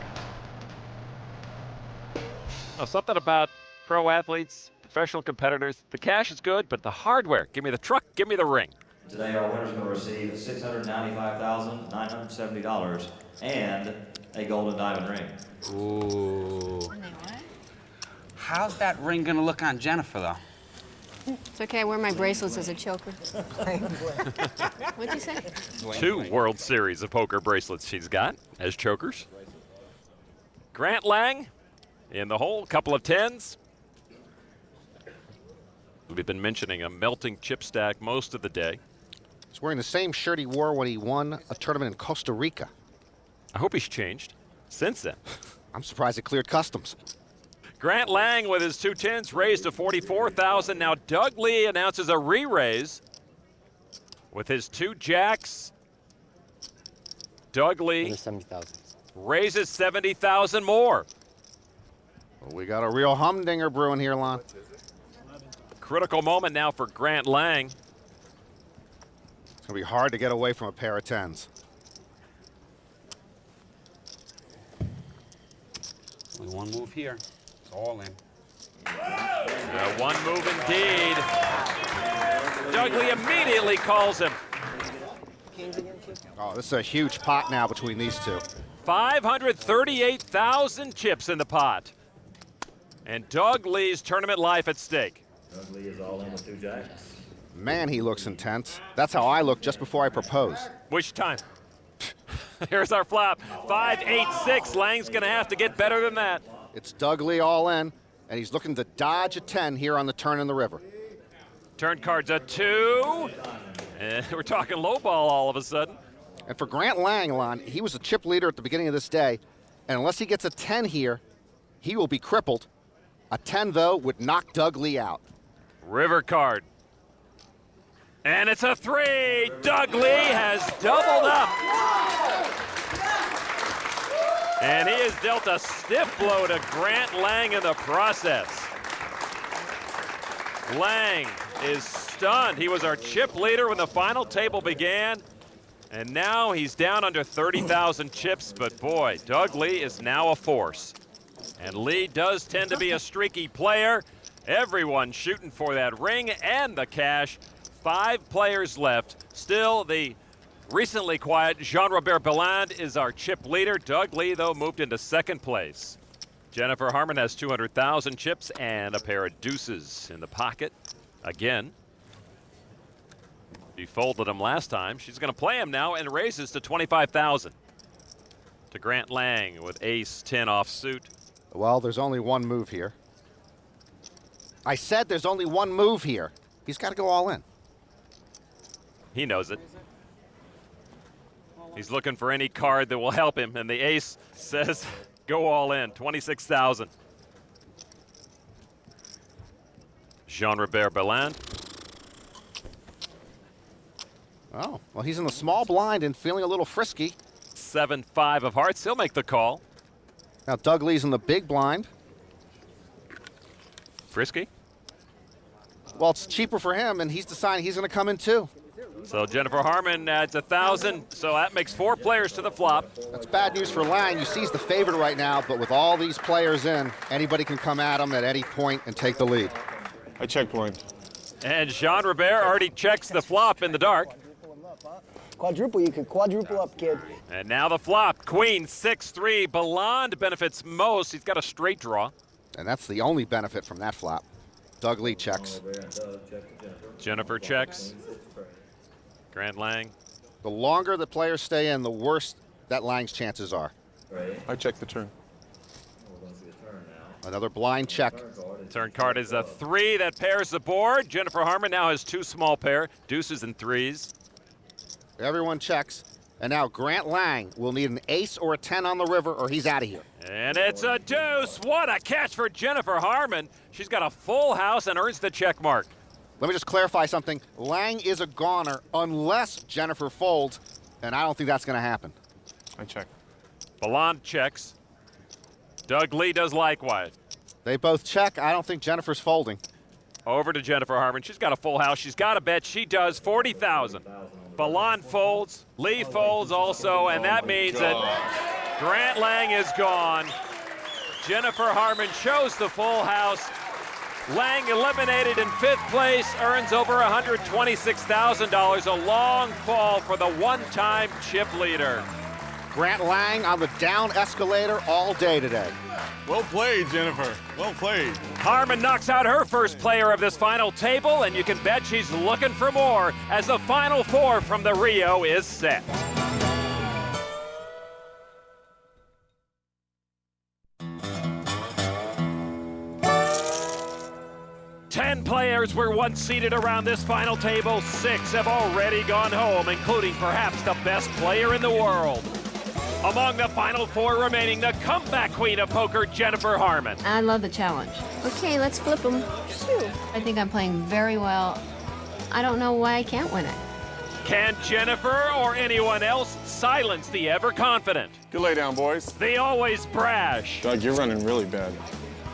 Now, something about pro athletes, professional competitors, the cash is good, but the hardware, give me the truck, give me the ring.
Today, our winner's going to receive $695,970 and a gold and diamond ring.
Ooh.
How's that ring gonna look on Jennifer, though?
It's okay, I wear my bracelets as a choker. What'd you say?
2 World Series of Poker bracelets she's got as chokers. Grant Lang in the hole, couple of 10s. We've been mentioning a melting chip stack most of the day.
He's wearing the same shirt he wore when he won a tournament in Costa Rica.
I hope he's changed since then.
I'm surprised it cleared customs.
Grant Lang with his 2 10s raised to $44,000. Now Doug Lee announces a re-raise with his 2 jacks. Doug Lee raises $70,000 more.
Well, we got a real humdinger brewing here, Lon.
Critical moment now for Grant Lang.
It's going to be hard to get away from a pair of 10s.
Only one move here. It's all in.
One move indeed. Doug Lee immediately calls him.
Oh, this is a huge pot now between these two.
538,000 chips in the pot. And Doug Lee's tournament life at stake.
Doug Lee is all in with 2 jacks.
Man, he looks intense. That's how I look just before I propose.
Which time? Here's our flop. 5-8-6. Lang's going to have to get better than that.
It's Doug Lee all in, and he's looking to dodge a 10 here on the turn in the river.
Turn card's a 2. And we're talking low ball all of a sudden.
And for Grant Lang, Lon, he was a chip leader at the beginning of this day, and unless he gets a 10 here, he will be crippled. A 10, though, would knock Doug Lee out.
River card. And it's a 3. Doug Lee has doubled up. And he has dealt a stiff blow to Grant Lang in the process. Lang is stunned. He was our chip leader when the final table began. And now he's down under 30,000 chips. But boy, Doug Lee is now a force. And Lee does tend to be a streaky player. Everyone shooting for that ring and the cash. 5 players left. Still, the recently quiet Jean-Robert Bellande is our chip leader. Doug Lee, though, moved into 2nd place. Jennifer Harman has 200,000 chips and a pair of deuces in the pocket. Again, she folded him last time. She's going to play him now and raises to 25,000. To Grant Lang with ace-10 offsuit.
Well, there's only one move here. I said there's only one move here. He's got to go all in.
He knows it. He's looking for any card that will help him, and the ace says go all in, 26,000. Jean-Robert Bellande.
Oh, well, he's in the small blind and feeling a little frisky.
7-5 of hearts. He'll make the call.
Now Doug Lee's in the big blind.
Frisky.
Well, it's cheaper for him, and he's deciding he's going to come in too.
So Jennifer Harman adds 1,000, so that makes 4 players to the flop.
That's bad news for Lang. You see he's the favorite right now, but with all these players in, anybody can come at him at any point and take the lead.
I check blind.
And Jean Robert already checks the flop in the dark.
Quadruple, you could quadruple up, kid.
And now the flop, queen, 6-3. Bellande benefits most. He's got a straight draw.
And that's the only benefit from that flop. Doug Lee checks.
Jennifer checks. Grant Lang.
The longer the players stay in, the worse that Lang's chances are.
I check the turn.
Another blind check.
Turn card is a 3 that pairs the board. Jennifer Harman now has 2 small pair, deuces and 3s.
Everyone checks. And now Grant Lang will need an ace or a 10 on the river or he's out of here.
And it's a deuce. What a catch for Jennifer Harman. She's got a full house and earns the check mark.
Let me just clarify something. Lang is a goner unless Jennifer folds, and I don't think that's going to happen.
I check.
Bellande checks. Doug Lee does likewise.
They both check. I don't think Jennifer's folding.
Over to Jennifer Harman. She's got a full house. She's got a bet. She does 40,000. Bellande folds. Lee folds also, and that means that Grant Lang is gone. Jennifer Harman shows the full house. Lang eliminated in 5th place, earns over $126,000, a long fall for the one-time chip leader.
Grant Lang on the down escalator all day today.
Well played, Jennifer. Well played.
Harman knocks out her first player of this final table, and you can bet she's looking for more as the final 4 from the Rio is set. Ten players were once seated around this final table. 6 have already gone home, including perhaps the best player in the world. Among the final 4 remaining, the comeback queen of poker, Jennifer Harman.
I love the challenge.
Okay, let's flip them.
I think I'm playing very well. I don't know why I can't win it.
Can Jennifer or anyone else silence the ever-confident,
Good lay down, boys.
the always brash,
Doug, you're running really bad.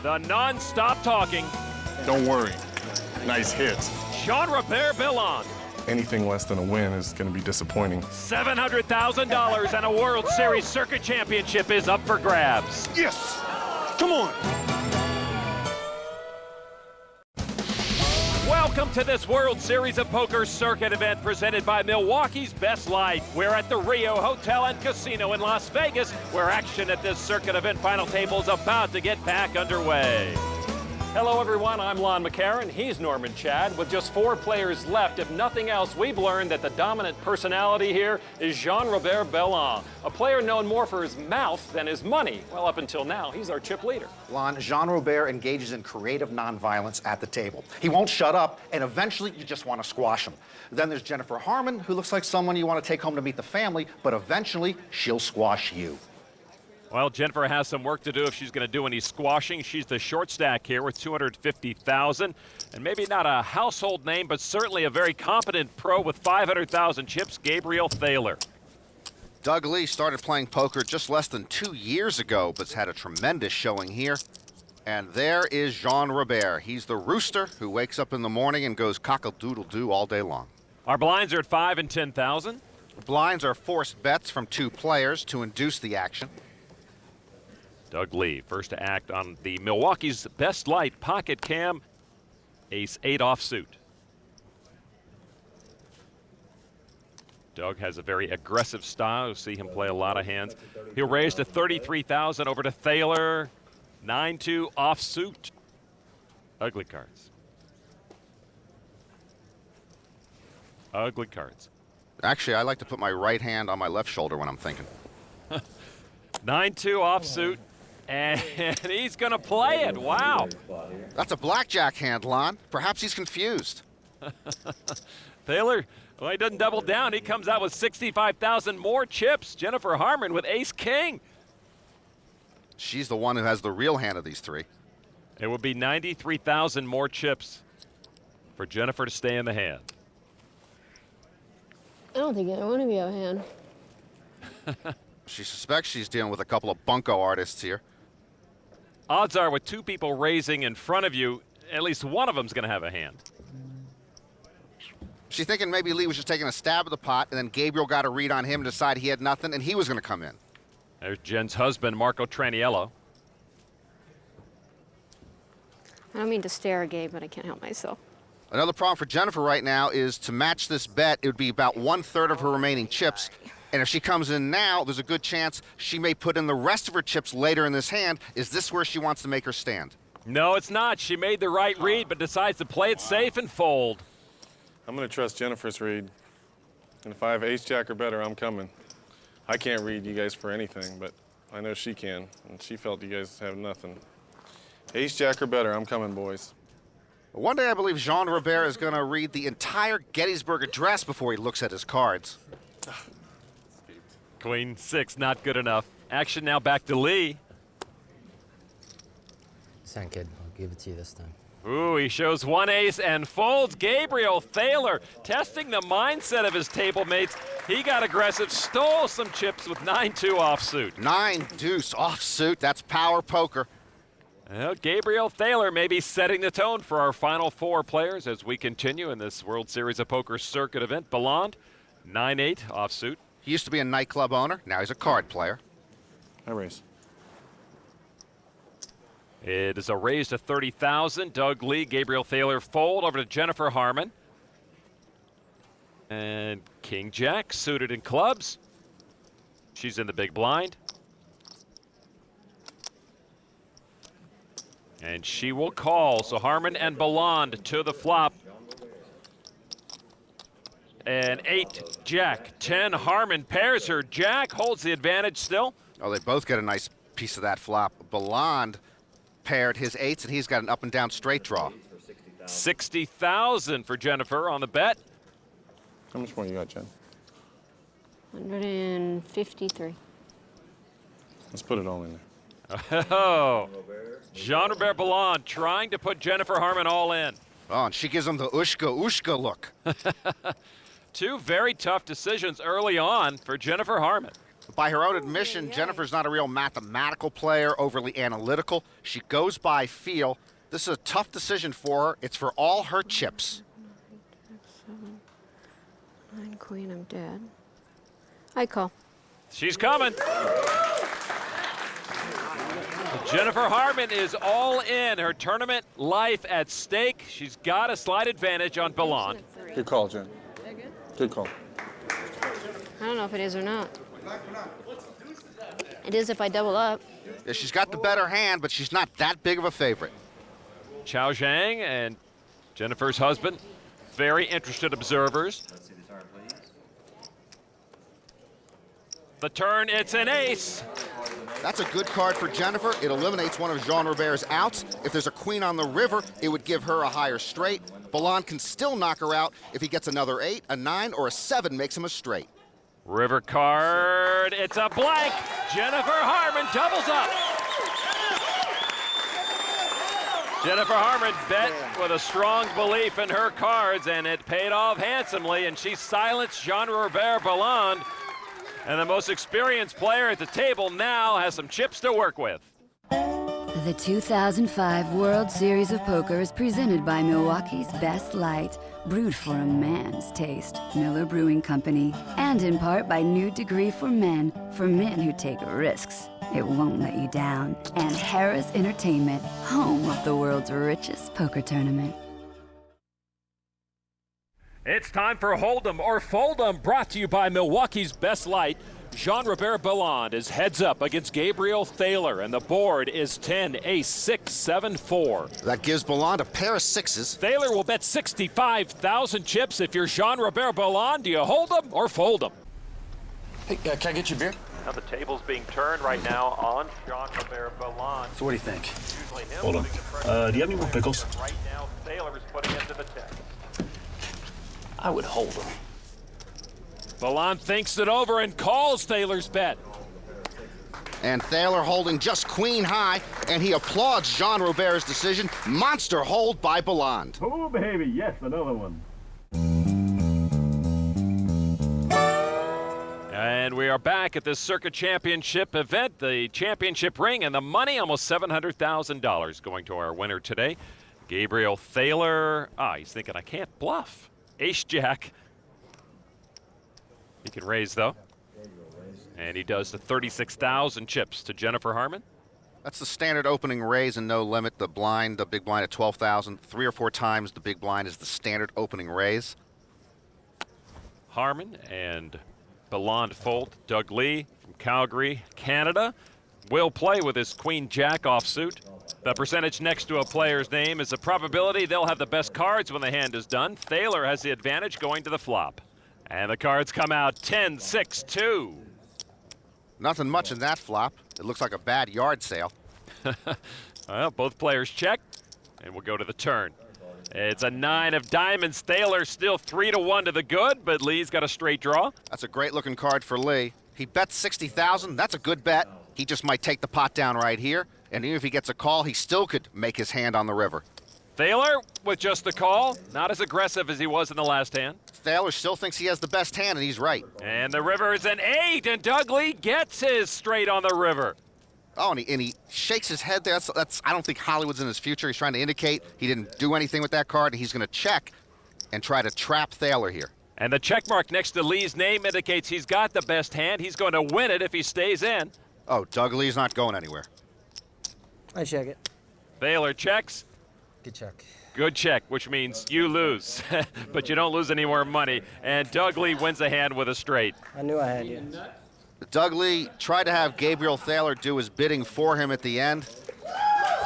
the non-stop talking,
Don't worry. Nice hit.
Jean Robert Bellande?
Anything less than a win is going to be disappointing.
$700,000 and a World Series Circuit Championship is up for grabs.
Yes! Come on!
Welcome to this World Series of Poker Circuit event presented by Milwaukee's Best Light. We're at the Rio Hotel and Casino in Las Vegas, where action at this circuit event final table is about to get back underway. Hello everyone, I'm Lon McCarron, he's Norman Chad. With just 4 players left, if nothing else, we've learned that the dominant personality here is Jean Robert Bellande, a player known more for his mouth than his money. Well, up until now, he's our chip leader.
Lon, Jean Robert engages in creative nonviolence at the table. He won't shut up, and eventually you just want to squash him. Then there's Jennifer Harman, who looks like someone you want to take home to meet the family, but eventually she'll squash you.
Well, Jennifer has some work to do if she's going to do any squashing. She's the short stack here with $250,000, and maybe not a household name, but certainly a very competent pro with 500,000 chips, Gabriel Thaler.
Doug Lee started playing poker just less than 2 years ago, but's had a tremendous showing here. And there is Jean Robert. He's the rooster who wakes up in the morning and goes cock-a-doodle-doo all day long.
Our blinds are at 5 and 10,000.
Blinds are forced bets from 2 players to induce the action.
Doug Lee, first to act on the Milwaukee's Best Light pocket cam, ace-8 offsuit. Doug has a very aggressive style. You'll see him play a lot of hands. He'll raise to 33,000 over to Thaler. 9-2 offsuit. Ugly cards. Ugly cards.
Actually, I like to put my right hand on my left shoulder when I'm thinking.
9-2 offsuit. And he's going to play it. Wow.
That's a blackjack hand, Lon. Perhaps he's confused.
Thaler, well, he doesn't double down. He comes out with 65,000 more chips. Jennifer Harman with ace-king.
She's the one who has the real hand of these 3.
It would be 93,000 more chips for Jennifer to stay in the hand.
I don't think either one of you have a hand.
She suspects she's dealing with a couple of bunco artists here.
Odds are with two people raising in front of you, at least one of them's going to have a hand.
She's thinking maybe Lee was just taking a stab at the pot, and then Gabriel got a read on him and decided he had nothing, and he was going to come in.
There's Jen's husband, Marco Traniello.
I don't mean to stare at Gabe, but I can't help myself.
Another problem for Jennifer right now is to match this bet, it would be about 1/3 of her remaining chips. And if she comes in now, there's a good chance she may put in the rest of her chips later in this hand. Is this where she wants to make her stand?
No, it's not. She made the right read, but decides to play it safe and fold.
I'm going to trust Jennifer's read. And if I have ace-jack or better, I'm coming. I can't read you guys for anything, but I know she can. And she felt you guys have nothing. Ace-jack or better, I'm coming, boys.
One day I believe Jean Robert is going to read the entire Gettysburg Address before he looks at his cards.
Queen 6, not good enough. Action now back to Lee.
Sand kid, I'll give it to you this time.
Ooh, he shows one ace and folds. Gabriel Thaler testing the mindset of his table mates. He got aggressive, stole some chips with 9-2 offsuit.
9-deuce offsuit, that's power poker.
Well, Gabriel Thaler may be setting the tone for our final four players as we continue in this World Series of Poker circuit event. Bellande, 9-8 offsuit.
He used to be a nightclub owner. Now he's a card player.
I raise.
It is a raise to 30,000. Doug Lee, Gabriel Thaler fold over to Jennifer Harman. And King Jack suited in clubs. She's in the big blind. And she will call. So Harman and Bellande to the flop. And 8 Jack, 10 Harman pairs her. Jack holds the advantage still.
Oh, they both get a nice piece of that flop. Bellande paired his 8s, and he's got an up and down straight draw.
60,000 for Jennifer on the bet.
How much more you got, Jen?
153.
Let's put it all in there.
Oh, Jean-Robert Bellande trying to put Jennifer Harman all in.
Oh, and she gives him the ushka look.
Two very tough decisions early on for Jennifer Harman.
By her own admission, Jennifer's not a real mathematical player, overly analytical. She goes by feel. This is a tough decision for her. It's for all her chips.
9 queen, I'm dead. I call.
She's coming. Jennifer Harman is all in. Her tournament life at stake. She's got a slight advantage on Bellande.
Good call, Jen. Good call.
I don't know if it is or not. It is if I double up.
Yeah, she's got the better hand, but she's not that big of a favorite.
Chao Zhang and Jennifer's husband, very interested observers. The turn, it's an ace.
That's a good card for Jennifer. It eliminates one of Jean Robert's outs. If there's a queen on the river, it would give her a higher straight. Bellande can still knock her out if he gets another 8, a 9, or a 7 makes him a straight.
River card, it's a blank. Jennifer Harman doubles up. Jennifer Harman bet with a strong belief in her cards, and it paid off handsomely, and she silenced Jean-Robert Bellande. And the most experienced player at the table now has some chips to work with.
The 2005 World Series of Poker is presented by Milwaukee's Best Light, brewed for a man's taste, Miller Brewing Company, and in part by New Degree for men who take risks. It won't let you down. And Harris Entertainment, home of the world's richest poker tournament.
It's time for Hold'em or Fold'em, brought to you by Milwaukee's Best Light. Jean-Robert Bellande is heads up against Gabriel Thaler, and the board is 10, ace, 6, 7, 4.
That gives Bellande a pair of 6s.
Thaler will bet 65,000 chips. If you're Jean-Robert Bellande, do you hold them or fold them?
Hey, can I get you a beer?
Now the table's being turned right now on Jean-Robert Bellande.
So what do you think?
Hold on. Do you have any more pickles?
Right now, Thaler is putting it to the test.
I would hold them.
Bellande thinks it over and calls Thaler's bet.
And Thaler holding just queen high, and he applauds Jean Robert's decision. Monster hold by Bellande.
Oh, baby, yes, another one.
And we're We are back at this Circuit Championship event, the championship ring, and the money, almost $700,000 going to our winner today, Gabriel Thaler. He's thinking, I can't bluff. Ace-Jack. He can raise, though. And he does the 36,000 chips to Jennifer Harman.
That's the standard opening raise and no limit. The blind, the big blind at 12,000. 3 or 4 times the big blind is the standard opening raise.
Harman and Bellande fold. Doug Lee from Calgary, Canada, will play with his Queen-Jack offsuit. The percentage next to a player's name is the probability they'll have the best cards when the hand is done. Thaler has the advantage going to the flop. And the cards come out 10-6-2.
Nothing much in that flop. It looks like a bad yard sale.
Well, both players check, and we'll go to the turn. It's a 9 of diamonds. Thaler still 3-1 to the good, but Lee's got a straight draw.
That's a great looking card for Lee. He bets 60,000. That's a good bet. He just might take the pot down right here, and even if he gets a call, he still could make his hand on the river.
Thaler with just the call, not as aggressive as he was in the last hand.
Thaler still thinks he has the best hand, and he's right.
And the river is an 8, and Doug Lee gets his straight on the river.
Oh, and he shakes his head there. That's I don't think Hollywood's in his future. He's trying to indicate he didn't do anything with that card, and he's going to check and try to trap Thaler here.
And the check mark next to Lee's name indicates he's got the best hand. He's going to win it if he stays in.
Oh, Doug Lee's not going anywhere.
I check it.
Thaler checks.
Good check.
Good check, which means you lose, but you don't lose any more money. And Doug Lee wins the hand with a straight.
I knew I had you.
Doug Lee tried to have Gabriel Thaler do his bidding for him at the end.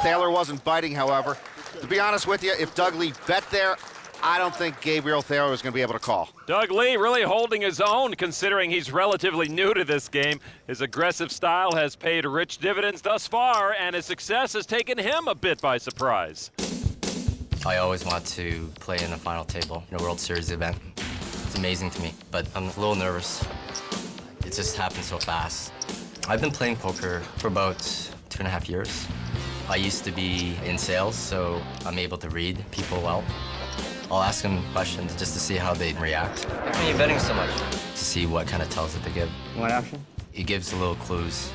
Thaler wasn't biting, however. To be honest with you, if Doug Lee bet there, I don't think Gabriel Thaler was going to be able to call.
Doug Lee really holding his own, considering he's relatively new to this game. His aggressive style has paid rich dividends thus far, and his success has taken him a bit by surprise.
I always want to play in a final table in a World Series event. It's amazing to me, but I'm a little nervous. It just happened so fast. I've been playing poker for about 2.5 years. I used to be in sales, so I'm able to read people well. I'll ask them questions just to see how they react. How come you betting so much? To see what kind of tells that they give.
What option?
It gives little clues.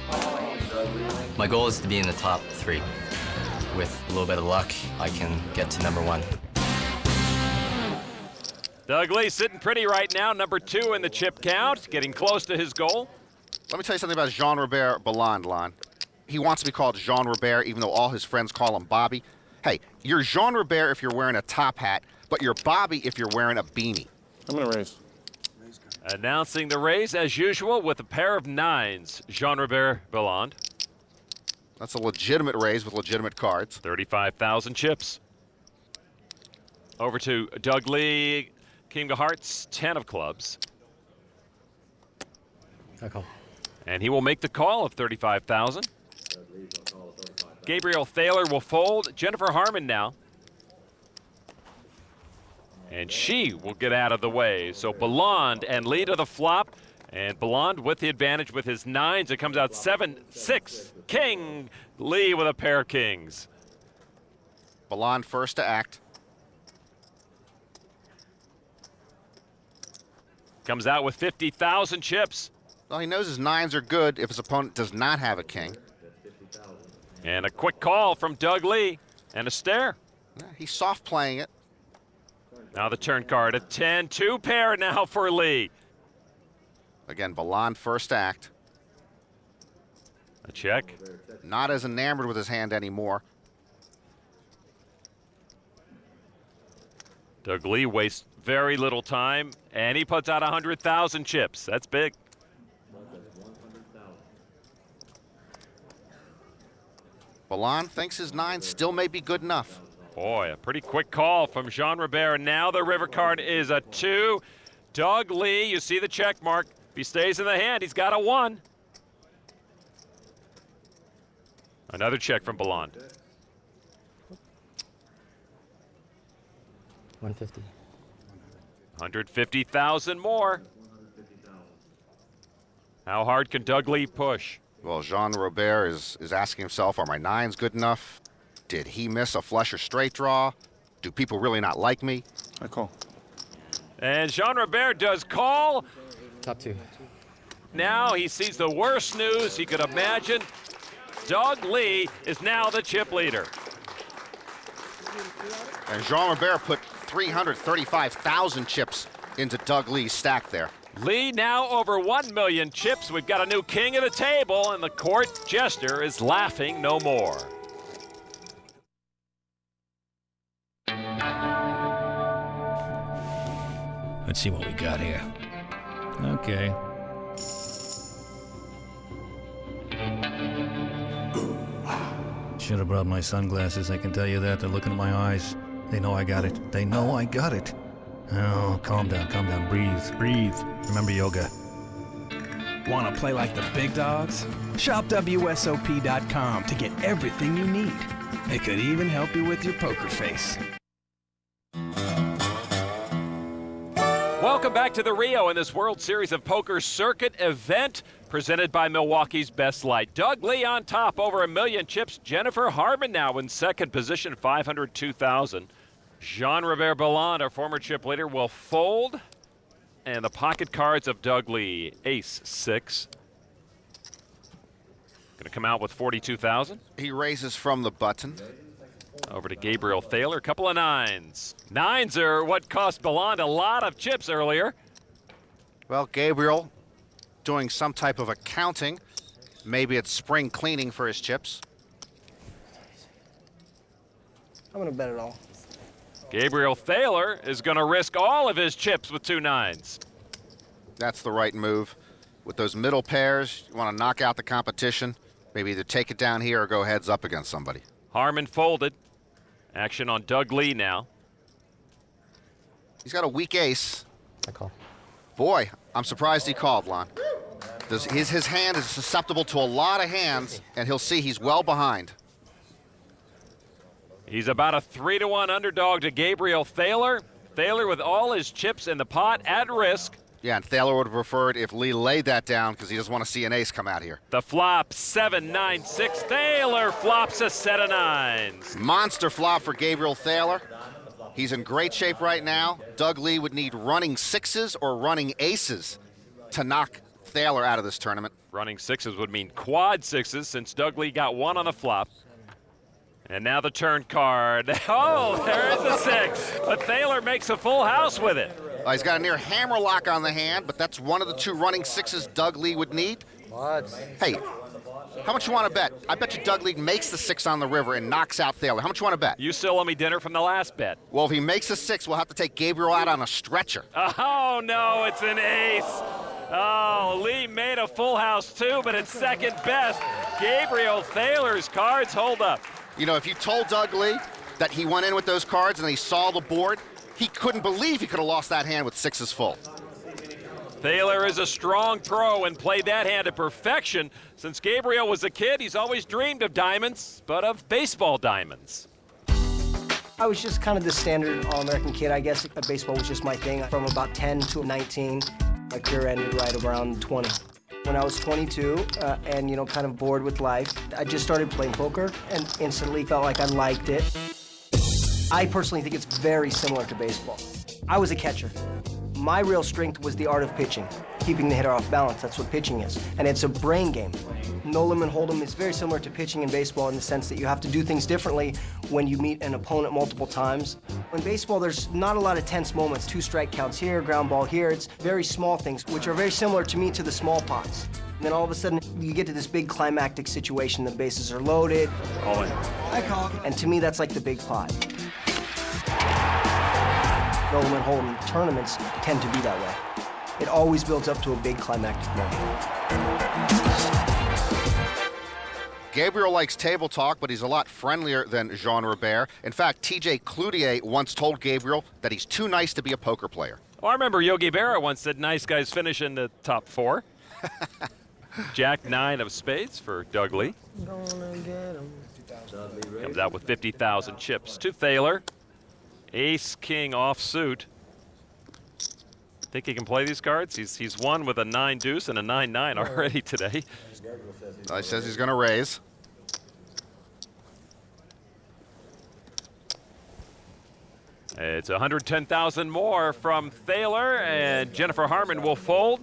My goal is to be in the top 3. With a little bit of luck, I can get to number 1.
Doug Lee sitting pretty right now, number 2 in the chip count, getting close to his goal.
Let me tell you something about Jean-Robert Bellande, Lon. He wants to be called Jean-Robert, even though all his friends call him Bobby. Hey, you're Jean-Robert if you're wearing a top hat, but you're Bobby if you're wearing a beanie.
I'm going to raise.
Announcing the raise, as usual, with a pair of 9s, Jean-Robert Bellande.
That's a legitimate raise with legitimate cards.
35,000 chips. Over to Doug Lee, King of Hearts, 10 of clubs.
I call.
And he will make the call of 35,000. Gabriel Thaler will fold. Jennifer Harman now. And she will get out of the way. So Bellande and Lee to the flop. And Bellande with the advantage with his 9s. It comes out 7-6. King. Lee with a pair of kings.
Bellande first to act.
Comes out with 50,000 chips.
Well, he knows his 9s are good if his opponent does not have a king.
And a quick call from Doug Lee. And a stare.
He's soft playing it.
Now the turn card at 10. 2 pair now for Lee.
Again, Bellande first to act.
A check.
Not as enamored with his hand anymore.
Doug Lee wastes very little time, and he puts out 100,000 chips. That's big.
Bellande thinks his 9 still may be good enough.
Boy, a pretty quick call from Jean-Robert. Now the river card is a 2. Doug Lee, you see the check mark. If he stays in the hand, he's got a 1. Another check from Bellande.
150.
150,000 more. How hard can Doug Lee push?
Well, Jean-Robert is asking himself, are my 9s good enough? Did he miss a flush or straight draw? Do people really not like me?
I call.
And Jean-Robert does call.
Top 2.
Now he sees the worst news he could imagine. Doug Lee is now the chip leader.
And Jean-Robert put 335,000 chips into Doug Lee's stack there.
Lee now over 1 million chips. We've got a new king of the table, and the court jester is laughing no more.
Let's see what we got here. Okay. Should have brought my sunglasses, I can tell you that. They're looking at my eyes. They know I got it. They know I got it. Oh, calm down, breathe, breathe. Remember yoga.
Want to play like the big dogs? Shop WSOP.com to get everything you need. It could even help you with your poker face.
Welcome back to the Rio in this World Series of Poker Circuit event presented by Milwaukee's Best Light. Doug Lee on top, over 1 million chips. Jennifer Harman now in second position, 502,000. Jean-Robert Bellande, our former chip leader, will fold. And the pocket cards of Doug Lee, ace-6. Going to come out with 42,000.
He raises from the button.
Over to Gabriel Thaler, a couple of nines. Nines are what cost Bellande a lot of chips earlier.
Well, Gabriel doing some type of accounting. Maybe it's spring cleaning for his chips.
I'm gonna bet it all.
Gabriel Thaler is going to risk all of his chips with 2 nines.
That's the right move. With those middle pairs, you want to knock out the competition. Maybe either take it down here or go heads up against somebody.
Harman folded. Action on Doug Lee now.
He's got a weak ace.
I call.
Boy, I'm surprised he called, Lon. His hand is susceptible to a lot of hands, and he'll see he's well behind.
He's about a 3-1 underdog to Gabriel Thaler. Thaler with all his chips in the pot at risk.
Yeah, and Thaler would have preferred if Lee laid that down because he doesn't want to see an ace come out here.
The flop, 7-9-6. Thaler flops a set of nines.
Monster flop for Gabriel Thaler. He's in great shape right now. Doug Lee would need running sixes or running aces to knock Thaler out of this tournament.
Running sixes would mean quad sixes since Doug Lee got 1 on the flop. And now the turn card. Oh, there's the 6. But Thaler makes a full house with it.
He's got a near hammer lock on the hand, but that's one of the 2 running sixes Doug Lee would need.
What?
Hey, how much you want to bet? I bet you Doug Lee makes the 6 on the river and knocks out Thaler. How much you want to bet?
You still owe me dinner from the last bet.
Well, if he makes a 6, we'll have to take Gabriel out on a stretcher.
Oh, no, it's an ace. Oh, Lee made a full house too, but it's second best. Gabriel Thaler's cards hold up.
You know, if you told Doug Lee that he went in with those cards and he saw the board, he couldn't believe he could have lost that hand with 6s full.
Thaler is a strong pro and played that hand to perfection. Since Gabriel was a kid, he's always dreamed of diamonds, but of baseball diamonds.
I was just kind of the standard All-American kid, I guess. Baseball was just my thing. From about 10 to 19, my career ended right around 20. When I was 22 and, you know, kind of bored with life, I just started playing poker and instantly felt like I liked it. I personally think it's very similar to baseball. I was a catcher. My real strength was the art of pitching, keeping the hitter off balance. That's what pitching is. And it's a brain game. No limit hold'em is very similar to pitching in baseball in the sense that you have to do things differently when you meet an opponent multiple times. In baseball, there's not a lot of tense moments. 2 strike counts here, ground ball here. It's very small things, which are very similar to me to the small pots. And then all of a sudden, you get to this big climactic situation. The bases are loaded.
All in.
I call. And to me, that's like the big pot. No limit hold'em tournaments tend to be that way. It always builds up to a big climactic moment.
Gabriel likes table talk, but he's a lot friendlier than Jean-Robert. In fact, TJ Cloutier once told Gabriel that he's too nice to be a poker player.
Well, I remember Yogi Berra once said nice guys finish in the top 4. Jack 9 of spades for Doug Lee.
Gonna get him.
Comes out with 50,000 chips to Thaler. Ace King offsuit. Think he can play these cards? He's won with a 9 deuce and a 9-9 already today.
He says he's going to raise.
It's 110,000 more from Thaler, and Jennifer Harman will fold.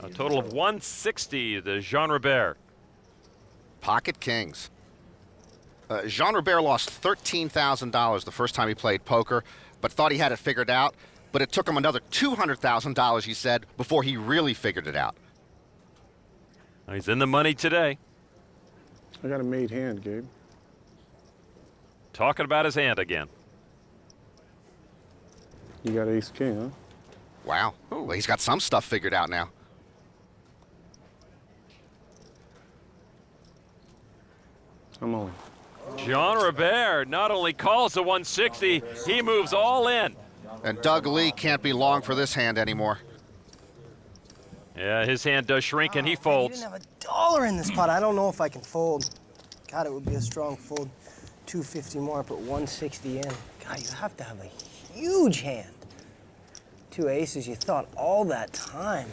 A total of 160 to Jean Robert.
Pocket kings. Jean Robert lost $13,000 the first time he played poker, but thought he had it figured out. But it took him another $200,000, he said, before he really figured it out.
He's in the money today.
I got a made hand, Gabe.
Talking about his hand again.
You got ace king, huh?
Wow. Well, he's got some stuff figured out now.
I'm on.
Jean Robert not only calls the 160, he moves all in.
And Doug Lee can't be long for this hand anymore.
Yeah, his hand does shrink and he
You
folds.
didn't have $1 in this pot. I don't know if I can fold. God, it would be a strong fold. 250 more, I put 160 in. God, you have to have a huge hand. 2 aces, you thought all that time.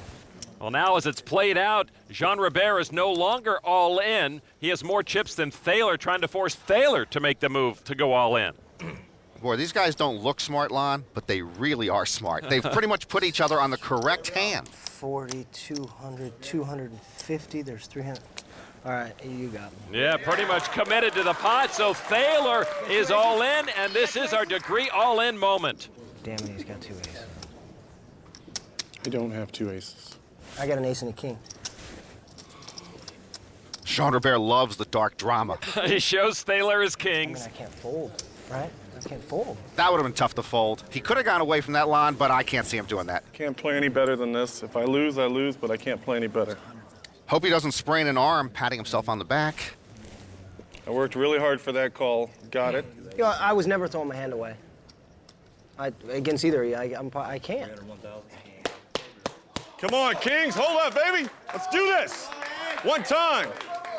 Well, now as it's played out, Jean Robert is no longer all in. He has more chips than Thaler, trying to force Thaler to make the move to go all in.
Boy, these guys don't look smart, Lon, but they really are smart. They've pretty much put each other on the correct hand.
40, 200, 250, there's 300. All right, you got me.
Yeah, pretty much committed to the pot, so Thaler is all in, and this is our degree all-in moment.
Damn it, he's got 2 aces.
I don't have 2 aces.
I got an ace and a king.
Jean Robert loves the dark drama.
He shows Thaler his kings.
I can't fold, right? I can't fold.
That would have been tough to fold. He could have gone away from that line, but I can't see him doing that.
Can't play any better than this. If I lose, I lose, but I can't play any better.
Hope he doesn't sprain an arm, patting himself on the back.
I worked really hard for that call. Got it.
You know, I was never throwing my hand away. Against either of you, I can't.
Come on, Kings, hold up, baby. Let's do this. One time.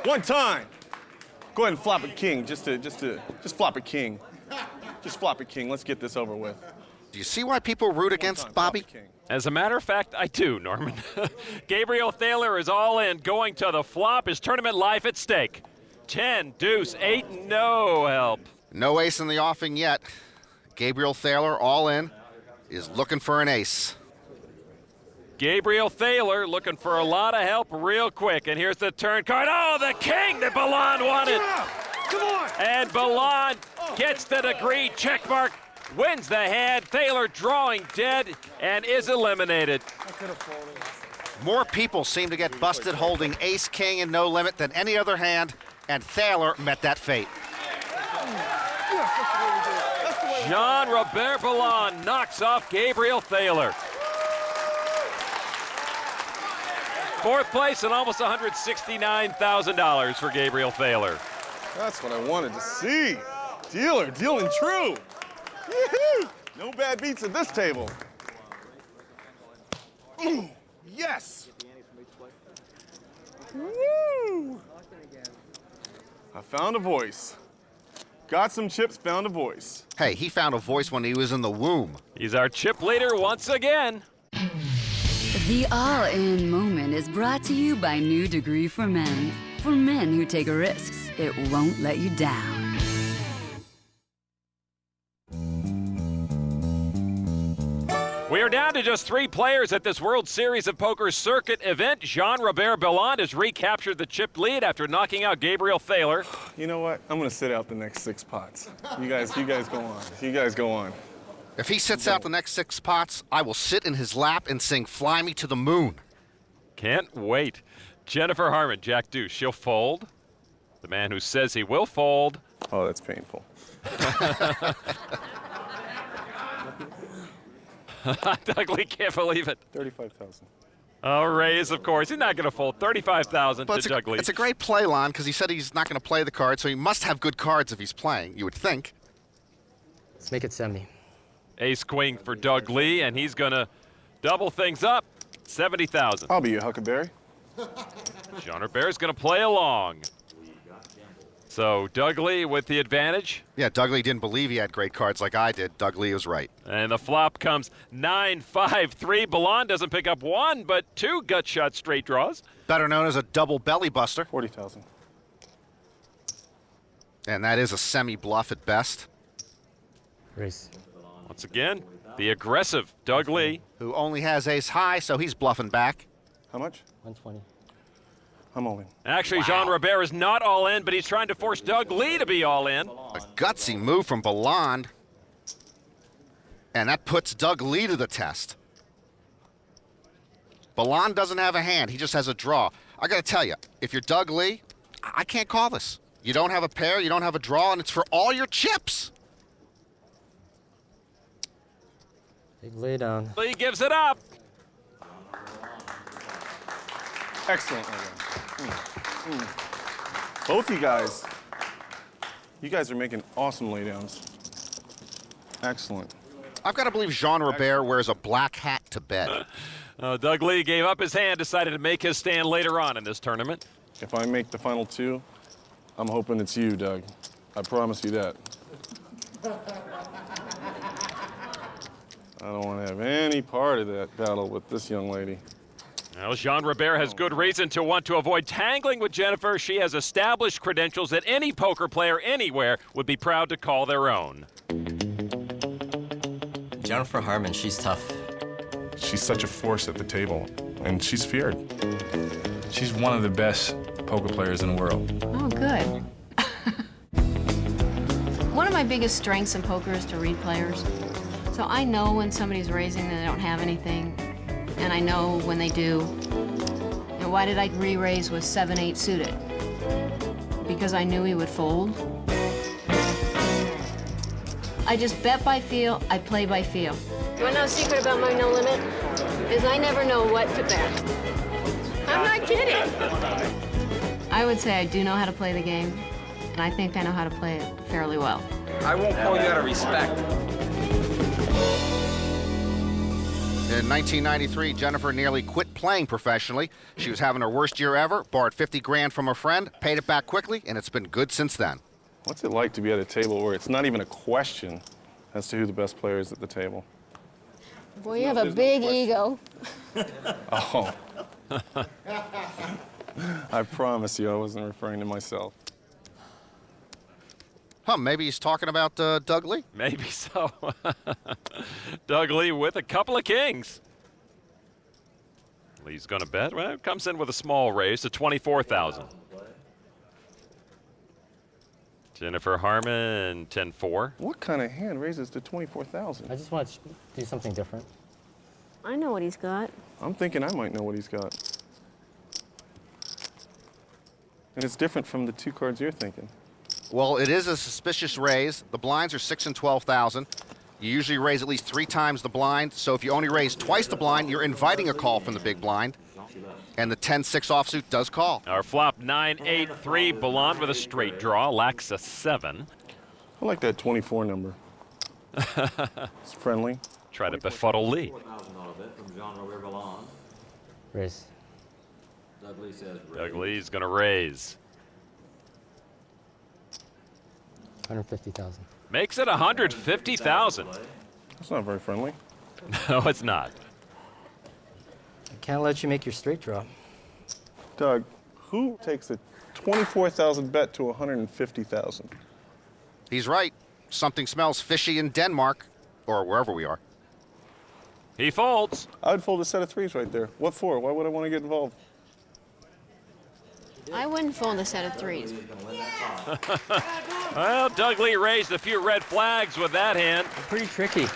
One time. Go ahead and flop a king, just flop a king. Just flop a king. Let's get this over with.
Do you see why people root against Bobby?
As a matter of fact, I do, Norman. Gabriel Thaler is all in, going to the flop. His tournament life at stake. 10, deuce, 8, no help.
No ace in the offing yet. Gabriel Thaler, all in, is looking for an ace.
Gabriel Thaler looking for a lot of help real quick. And here's the turn card. Oh, the king that Bellande wanted.
Come on.
And Bellande gets the degree check mark, wins the hand. Thaler drawing dead and is eliminated.
More people seem to get busted holding ace, king, and no limit than any other hand, and Thaler met that fate.
Jean Robert Bellande knocks off Gabriel Thaler. Fourth place and almost $169,000 for Gabriel Thaler.
That's what I wanted to see. Dealer, dealing true. Yee-hoo. No bad beats at this table. Ooh, yes. Woo. I found a voice. Got some chips, found a voice.
Hey, he found a voice when he was in the womb.
He's our chip leader once again.
The all-in moment is brought to you by New Degree for Men. For men who take risks, it won't let you down.
We are down to just 3 players at this World Series of Poker circuit event. Jean Robert Bellande has recaptured the chip lead after knocking out Gabriel Thaler.
You know what? I'm gonna sit out the next 6 pots. You guys go on. You guys go on.
If he sits out the next 6 pots, I will sit in his lap and sing Fly Me to the Moon.
Can't wait. Jennifer Harman, Jack deuce, she'll fold. The man who says he will fold.
Oh, that's painful.
Doug Lee can't believe it.
35,000.
Oh, raise, of course. He's not going to fold. 35,000 to Doug Lee.
It's a great play, Lon, because he said he's not going to play the card, so he must have good cards if he's playing, you would think.
Let's make it 70.
Ace queen for Doug Lee, and he's going to double things up. 70,000.
I'll be your Huckleberry.
Jean Robert's going to play along. So Doug Lee with the advantage.
Yeah, Doug Lee didn't believe he had great cards like I did. Doug Lee was right.
And the flop comes 9-5-3. Bellande doesn't pick up 1, but 2 gut shot straight draws.
Better known as a double belly buster.
40,000.
And that is a semi-bluff at best.
Race.
Once again, the aggressive Doug Lee.
Who only has ace high, so he's bluffing back.
How much?
120.
I'm all in.
Actually, Jean Robert is not all in, but he's trying to force Doug Lee to be all in.
A gutsy move from Bellande. And that puts Doug Lee to the test. Bellande doesn't have a hand. He just has a draw. I got to tell you, if you're Doug Lee, I can't call this. You don't have a pair, you don't have a draw, and it's for all your chips.
Big lay down.
Lee gives it up.
Excellent. Both you guys are making awesome laydowns. Excellent.
I've got to believe Jean Robert wears a black hat to bed.
Doug Lee gave up his hand, decided to make his stand later on in this tournament.
If I make the final two, I'm hoping it's you, Doug. I promise you that. I don't want to have any part of that battle with this young lady.
Well, Jean Robert has good reason to want to avoid tangling with Jennifer. She has established credentials that any poker player anywhere would be proud to call their own.
Jennifer Harman, she's tough.
She's such a force at the table, and she's feared.
She's one of the best poker players in the world.
Oh, good. One of my biggest strengths in poker is to read players. So I know when somebody's raising and they don't have anything, and I know when they do. And why did I re-raise with 7-8 suited? Because I knew he would fold. I just bet by feel, I play by feel. You wanna know a secret about my no limit? Is I never know what to bet. I'm not kidding. I would say I do know how to play the game, and I think I know how to play it fairly well.
I won't call you out of respect.
In 1993, Jennifer nearly quit playing professionally. She was having her worst year ever, borrowed 50 grand from a friend, paid it back quickly, and it's been good since then.
What's it like to be at a table where it's not even a question as to who the best player is at the table?
Boy, you have a big ego.
Oh. I promise you I wasn't referring to myself.
Huh, maybe he's talking about Doug Lee?
Maybe so. Doug Lee with a couple of kings. Lee's going to bet. Well, comes in with a small raise to 24,000. Jennifer Harman, 10-4.
What kind of hand raises to 24,000?
I just want to do something different.
I know what he's got.
I'm thinking I might know what he's got. And it's different from the two cards you're thinking.
Well, it is a suspicious raise. The blinds are 6 and 12,000. You usually raise at least 3 times the blind, so if you only raise twice the blind, you're inviting a call from the big blind. And the 10-6 offsuit does call.
Our flop 9-8-3, Bellande with a straight draw, lacks a 7.
I like that 24 number. It's friendly.
Try to befuddle Lee.
Raise.
Doug Lee says raise.
Doug Lee's going to raise.
150,000.
Makes it 150,000.
That's not very friendly.
No, it's not.
I can't let you make your straight draw.
Doug, who takes a 24,000 bet to 150,000?
He's right. Something smells fishy in Denmark, or wherever we are.
He folds.
I would fold a set of 3s right there. What for? Why would I want to get involved?
I wouldn't fold a set of 3s.
Well, Doug Lee raised a few red flags with that hand.
Pretty tricky.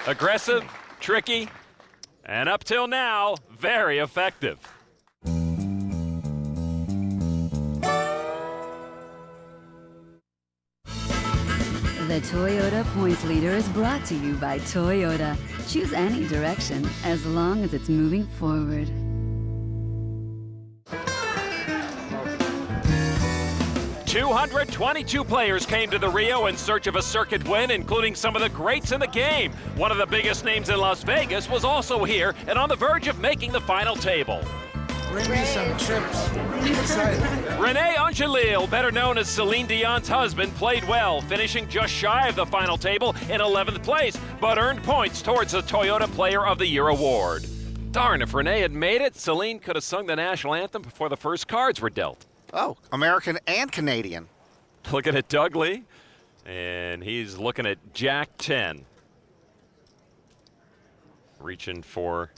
Aggressive, tricky, and up till now, very effective.
The Toyota Points Leader is brought to you by Toyota. Choose any direction as long as it's moving forward.
$222 players came to the Rio in search of a circuit win, including some of the greats in the game. One of the biggest names in Las Vegas was also here and on the verge of making the final table.
Bring me some chips.
Rene Angelil, better known as Celine Dion's husband, played well, finishing just shy of the final table in 11th place, but earned points towards the Toyota Player of the Year award. Darn, if Rene had made it, Celine could have sung the national anthem before the first cards were dealt.
Oh, American and Canadian.
Looking at Doug Lee. And he's looking at Jack 10. Reaching for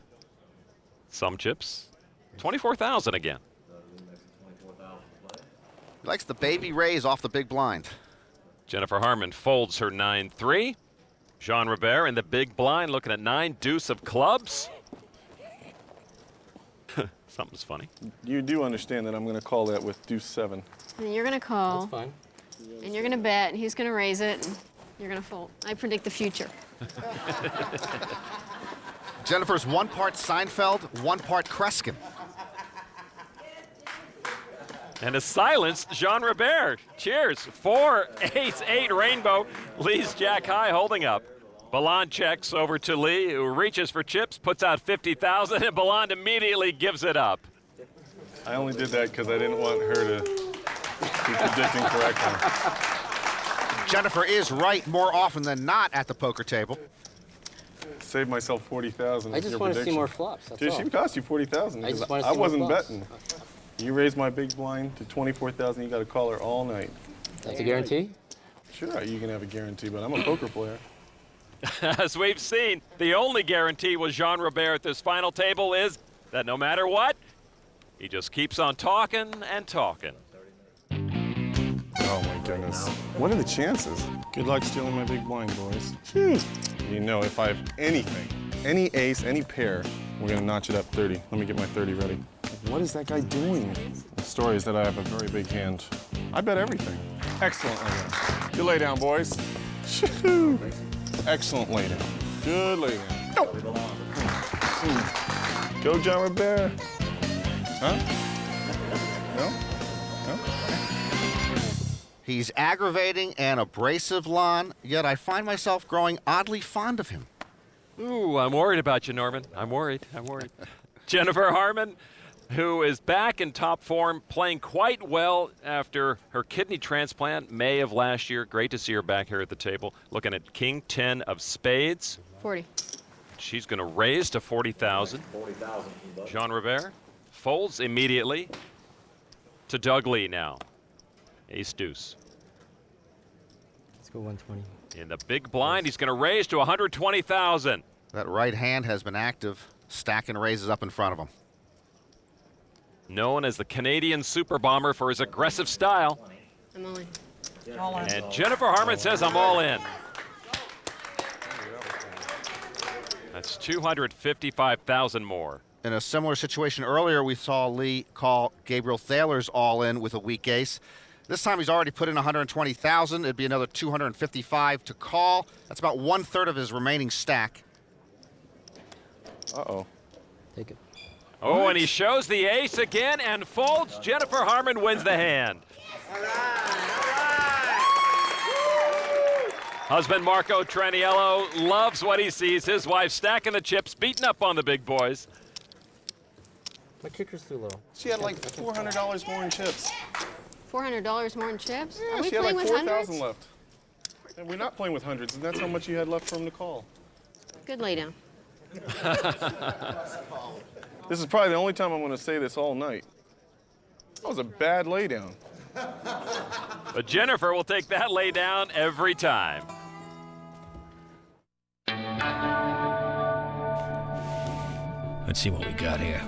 some chips. 24,000 again.
He likes the baby raise off the big blind.
Jennifer Harman folds her 9-3. Jean Robert in the big blind looking at 9 deuce of clubs. Something's funny.
You do understand that I'm going to call that with deuce 7.
And you're going to call.
That's fine.
And you're going to bet, and he's going to raise it, and you're going to fold. I predict the future.
Jennifer's 1 part Seinfeld, 1 part Kreskin.
And a silenced Jean Robert. Cheers. 4, ace, 8 rainbow. Lee's jack high holding up. Bellande checks over to Lee, who reaches for chips, puts out 50,000, and Bellande immediately gives it up.
I only did that because I didn't want her to be predicting correctly.
Jennifer is right more often than not at the poker table.
Saved myself 40,000.
I just want to see more flops. That's
Dude,
all.
she cost you 40,000.
I just want to see
I wasn't
more flops.
betting. You raised my big blind to 24,000. You got to call her all night.
That's a guarantee?
Sure, you can have a guarantee, but I'm a poker player.
As we've seen, the only guarantee with Jean Robert at this final table is that no matter what, he just keeps on talking and talking.
Oh, my goodness. What are the chances? Good luck stealing my big blind, boys. You know, if I have anything, any ace, any pair, we're going to notch it up 30. Let me get my 30 ready. What is that guy doing? The story is that I have a very big hand. I bet everything. Excellent laydown. Good laydown, boys. Shoo-hoo. Excellent laydown. Good laydown. Go, Jean Robert. Huh? No? No?
He's aggravating and abrasive, Lon, yet I find myself growing oddly fond of him.
Ooh, I'm worried about you, Norman. I'm worried. Jennifer Harman, who is back in top form, playing quite well after her kidney transplant May of last year. Great to see her back here at the table, looking at King 10 of spades.
40.
She's going to raise to 40,000. Jean Robert folds immediately to Doug Lee now. Ace deuce.
Let's go 120.
In the big blind, he's going to raise to 120,000.
That right hand has been active, stacking raises up in front of him.
Known as the Canadian Super Bomber for his aggressive style.
I'm all in.
And Jennifer Harman says, I'm all in. That's 255,000 more.
In a similar situation earlier, we saw Lee call Gabriel Thaler's all in with a weak ace. This time he's already put in 120,000. It'd be another 255 to call. That's about 1/3 of his remaining stack.
Uh-oh.
Take it.
Oh, and he shows the ace again and folds. Jennifer Harman wins the hand. Husband Marco Traniello loves what he sees. His wife stacking the chips, beating up on the big boys.
My kicker's too low.
She had like $400 more in chips.
$400 more in chips?
Yeah,
Are we
she had
playing
like
with
4,000
hundreds?
left. And we're not playing with hundreds, and that's how much you had left for him to call.
Good lay down.
This is probably the only time I'm going to say this all night. That was a bad laydown.
But Jennifer will take that lay down every time.
Let's see what we got here.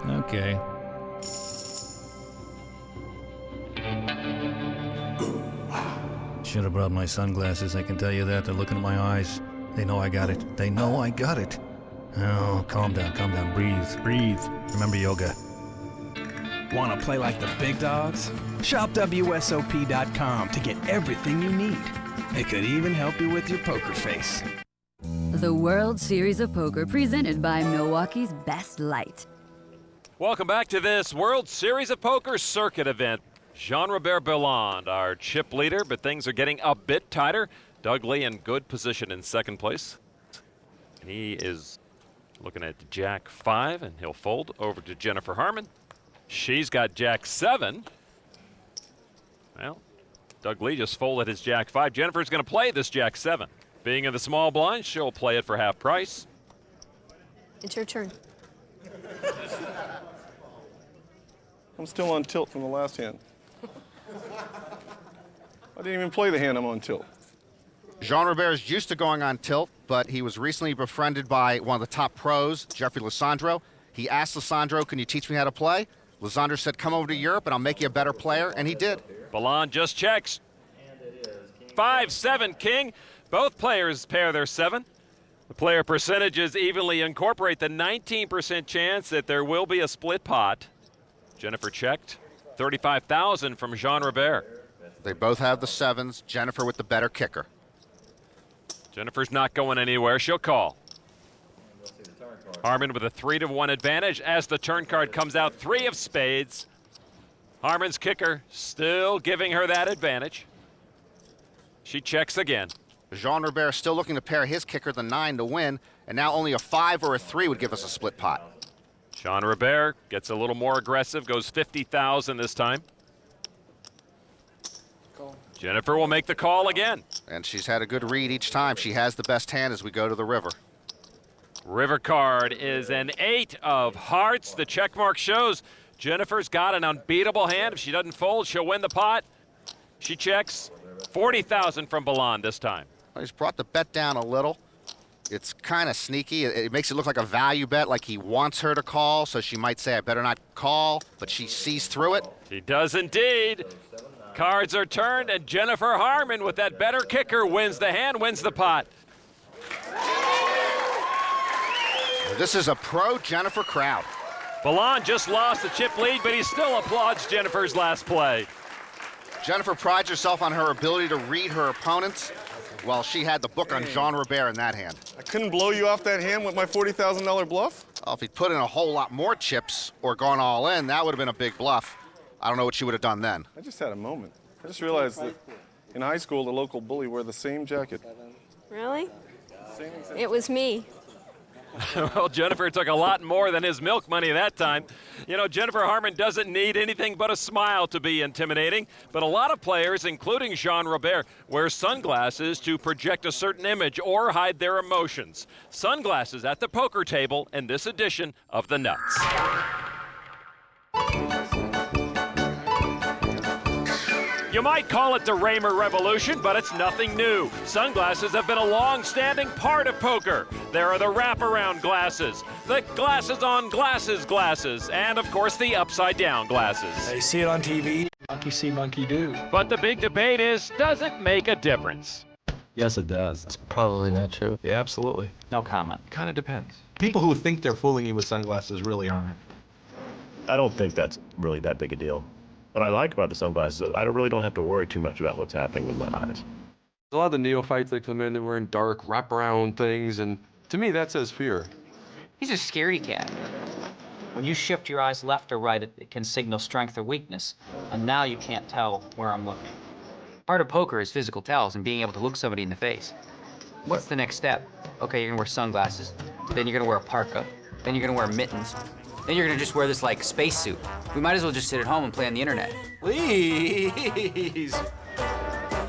Okay. Should have brought my sunglasses, I can tell you that. They're looking at my eyes. They know I got it. They know I got it. Oh, calm down, breathe. Remember yoga.
Want to play like the big dogs? Shop WSOP.com to get everything you need. It could even help you with your poker face.
The World Series of Poker presented by Milwaukee's Best Light.
Welcome back to this World Series of Poker circuit event. Jean-Robert Bellande, our chip leader, but things are getting a bit tighter. Doug Lee in good position in second place. And he is looking at Jack 5, and he'll fold over to Jennifer Harman. She's got Jack 7. Well, Doug Lee just folded his Jack 5. Jennifer's going to play this Jack 7. Being in the small blind, she'll play it for half price.
It's your turn.
I'm still on tilt from the last hand. I didn't even play the hand I'm on tilt.
Jean Robert is used to going on tilt, but he was recently befriended by one of the top pros, Jeffrey Lissandro. He asked Lissandro, can you teach me how to play? Lissandro said, come over to Europe and I'll make you a better player, and he did.
Bellande just checks. 5-7 king. Both players pair their 7. The player percentages evenly incorporate the 19% chance that there will be a split pot. Jennifer checked. 35,000 from Jean Robert.
They both have the 7s, Jennifer with the better kicker.
Jennifer's not going anywhere. She'll call. Harman with a 3-1 advantage as the turn card comes out. 3 of spades. Harman's kicker still giving her that advantage. She checks again.
Jean Robert still looking to pair his kicker, the 9, to win, and now only a 5 or a 3 would give us a split pot.
Jean Robert gets a little more aggressive, goes 50,000 this time. Jennifer will make the call again.
And she's had a good read each time. She has the best hand as we go to the river.
River card is an 8 of hearts. The check mark shows Jennifer's got an unbeatable hand. If she doesn't fold, she'll win the pot. She checks. 40,000 from Bellande this time.
Well, he's brought the bet down a little. It's kind of sneaky. It makes it look like a value bet, like he wants her to call, so she might say, I better not call, but she sees through it.
She does indeed. Cards are turned, and Jennifer Harman, with that better kicker, wins the hand, wins the pot.
This is a pro-Jennifer crowd.
Bellande just lost the chip lead, but he still applauds Jennifer's last play.
Jennifer prides herself on her ability to read her opponents. Well, she had the book on Jean Robert in that hand.
I couldn't blow you off that hand with my $40,000 bluff?
Well, if he'd put in a whole lot more chips or gone all in, that would have been a big bluff. I don't know what she would have done then.
I just had a moment. I just realized that in high school, the local bully wore the same jacket.
Really? It was me.
Well, Jennifer took a lot more than his milk money that time. You know, Jennifer Harman doesn't need anything but a smile to be intimidating, but a lot of players, including Jean Robert, wear sunglasses to project a certain image or hide their emotions. Sunglasses at the poker table in this edition of The Nuts. You might call it the Raymer Revolution, but it's nothing new. Sunglasses have been a long-standing part of poker. There are the wraparound glasses, the glasses on glasses glasses, and of course the upside-down glasses.
They see it on TV. Monkey see, monkey do.
But the big debate is, does it make a difference?
Yes, it does. It's probably not true. Yeah, absolutely.
No comment.
Kind of depends. People who think they're fooling you with sunglasses really aren't.
I don't think that's really that big a deal. What I like about the sunglasses is I really don't have to worry too much about what's happening with my eyes.
A lot of the neophytes that come in, they're wearing dark wraparound things, and to me, that says fear.
He's a scaredy cat. When you shift your eyes left or right, it can signal strength or weakness, and now you can't tell where I'm looking. Part of poker is physical tells and being able to look somebody in the face. What's the next step? Okay, you're gonna wear sunglasses, then you're gonna wear a parka, then you're gonna wear mittens, then you're gonna just wear this like spacesuit. We might as well just sit at home and play on the internet.
Please.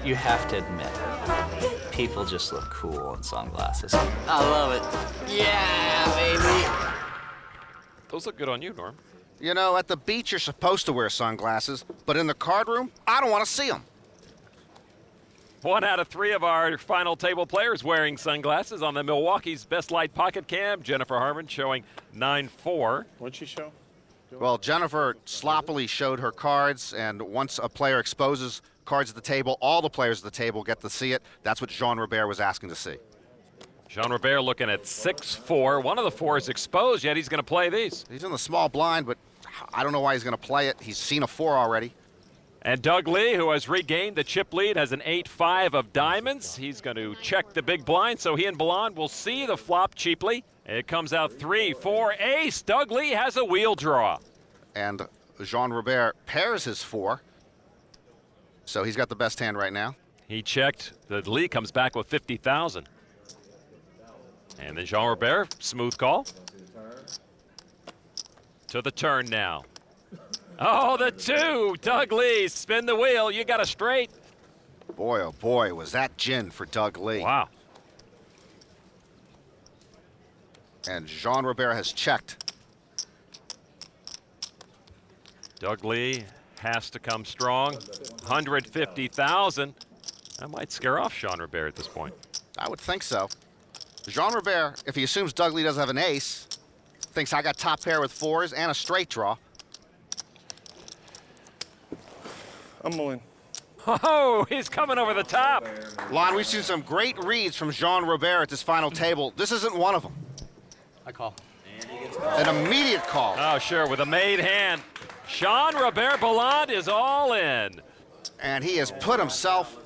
You have to admit, people just look cool in sunglasses.
I love it. Yeah, baby.
Those look good on you, Norm.
You know, at the beach, you're supposed to wear sunglasses, but in the card room, I don't want to see them.
1 out of 3 of our final table players wearing sunglasses on the Milwaukee's Best Light Pocket Cam. Jennifer Harman showing 9-4.
What'd she show?
Well, Jennifer sloppily showed her cards, and once a player exposes cards at the table, all the players at the table get to see it. That's what Jean Robert was asking to see.
Jean Robert looking at 6-4. One of the 4 is exposed, yet he's going to play these.
He's in the small blind, but I don't know why he's going to play it. He's seen a 4 already.
And Doug Lee, who has regained the chip lead, has an 8-5 of diamonds. He's going to check the big blind, so he and Bellande will see the flop cheaply. It comes out 3-4 ace. Doug Lee has a wheel draw.
And Jean Robert pairs his 4. So he's got the best hand right now.
He checked. The Lee comes back with 50,000. And then Jean Robert, smooth call. To the turn now. Oh, the 2. Doug Lee, spin the wheel. You got a straight.
Boy, oh boy, was that gin for Doug Lee.
Wow.
And Jean Robert has checked.
Doug Lee has to come strong. 150,000. That might scare off Jean Robert at this point.
I would think so. Jean Robert, if he assumes Doug Lee doesn't have an ace, thinks I got top pair with fours and a straight draw.
I'm Buyin.
Oh, he's coming over the top.
Lon, we've seen some great reads from Jean Robert at this final table. This isn't one of them.
I call.
An immediate call.
Oh, sure, with a made hand. Jean Robert Bellande is all in.
And he has put himself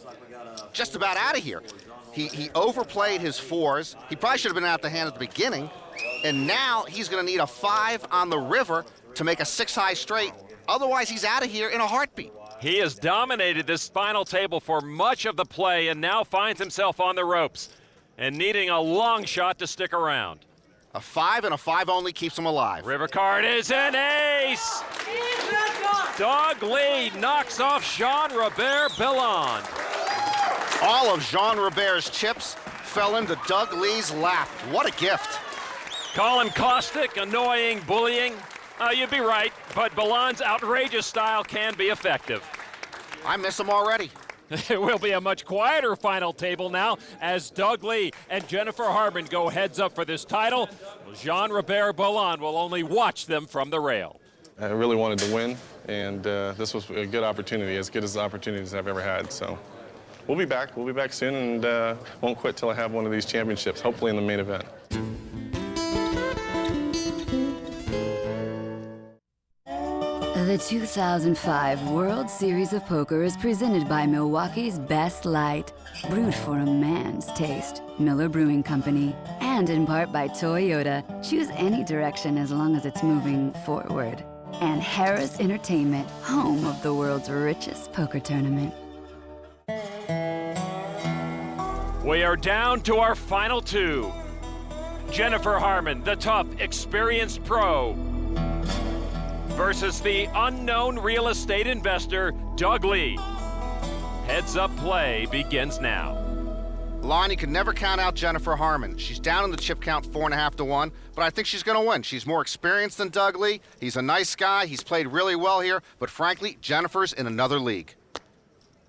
just about out of here. He overplayed his fours. He probably should have been out the hand at the beginning. And now he's going to need a 5 on the river to make a 6-high straight. Otherwise, he's out of here in a heartbeat.
He has dominated this final table for much of the play and now finds himself on the ropes and needing a long shot to stick around.
A 5 and a 5 only keeps him alive.
River card is an ace. Doug Lee knocks off Jean Robert Bellande.
All of Jean Robert's chips fell into Doug Lee's lap. What a gift.
Call him caustic, annoying, bullying. You'd be right, but Bellande's outrageous style can be effective.
I miss him already.
It will be a much quieter final table now as Doug Lee and Jennifer Harman go heads up for this title. Jean Robert Bellande will only watch them from the rail.
I really wanted to win, and this was a good opportunity, as good as the opportunities I've ever had. So we'll be back. We'll be back soon, and won't quit till I have one of these championships, hopefully in the main event.
The 2005 World Series of Poker is presented by Milwaukee's Best Light, brewed for a man's taste, Miller Brewing Company, and in part by Toyota. Choose any direction as long as it's moving forward. And Harris Entertainment, home of the world's richest poker tournament.
We are down to our final two. Jennifer Harman, the tough, experienced pro, versus the unknown real estate investor, Doug Lee. Heads up play begins now.
Lon, you can never count out Jennifer Harman. She's down in the chip count 4.5 to 1, but I think she's going to win. She's more experienced than Doug Lee. He's a nice guy. He's played really well here, but frankly, Jennifer's in another league.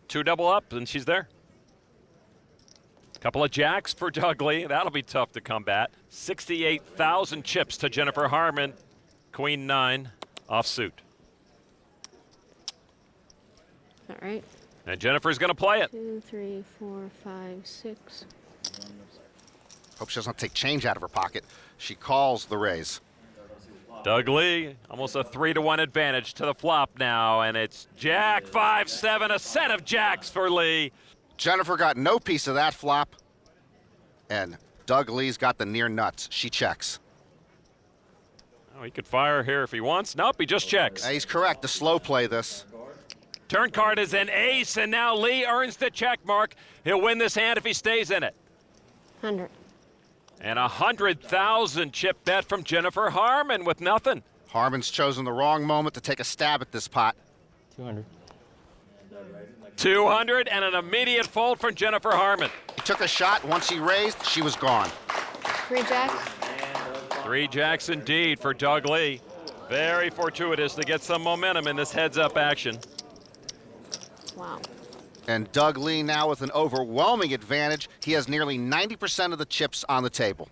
2 double up, and she's there. Couple of jacks for Doug Lee. That'll be tough to combat. 68,000 chips to Jennifer Harman. Queen 9 off suit.
All right.
And Jennifer's going to play it.
2, 3, 4, 5, 6.
Hope she doesn't take change out of her pocket. She calls the raise.
Doug Lee, almost a 3-to-1 advantage to the flop now, and it's Jack 5-7, a set of jacks for Lee.
Jennifer got no piece of that flop, and Doug Lee's got the near nuts. She checks.
Oh, he could fire here if he wants. Nope, he just checks.
He's correct. The slow play this.
Turn card is an ace, and now Lee earns the check mark. He'll win this hand if he stays in it.
100.
And 100,000 chip bet from Jennifer Harman with nothing.
Harman's chosen the wrong moment to take a stab at this pot.
200.
200 and an immediate fold from Jennifer Harman.
He took a shot. Once he raised, she was gone.
3 jacks.
3 jacks indeed for Doug Lee. Very fortuitous to get some momentum in this heads-up action.
Wow.
And Doug Lee now with an overwhelming advantage. He has nearly 90% of the chips on the table.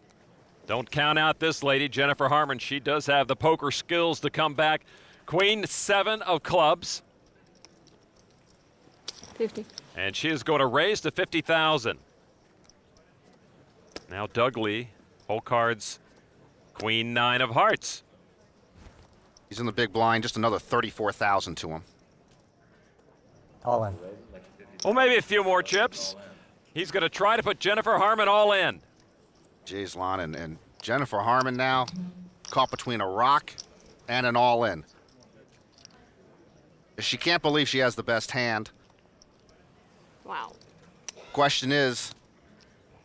Don't count out this lady, Jennifer Harman. She does have the poker skills to come back. Queen 7 of clubs.
50.
And she is going to raise to 50,000. Now Doug Lee, whole cards, Queen 9 of hearts.
He's in the big blind, just another 34,000 to him.
All in.
Well, maybe a few more chips. He's going to try to put Jennifer Harman all in.
Jeez, Lon, and Jennifer Harman now caught between a rock and an all-in. She can't believe she has the best hand.
Wow.
Question is,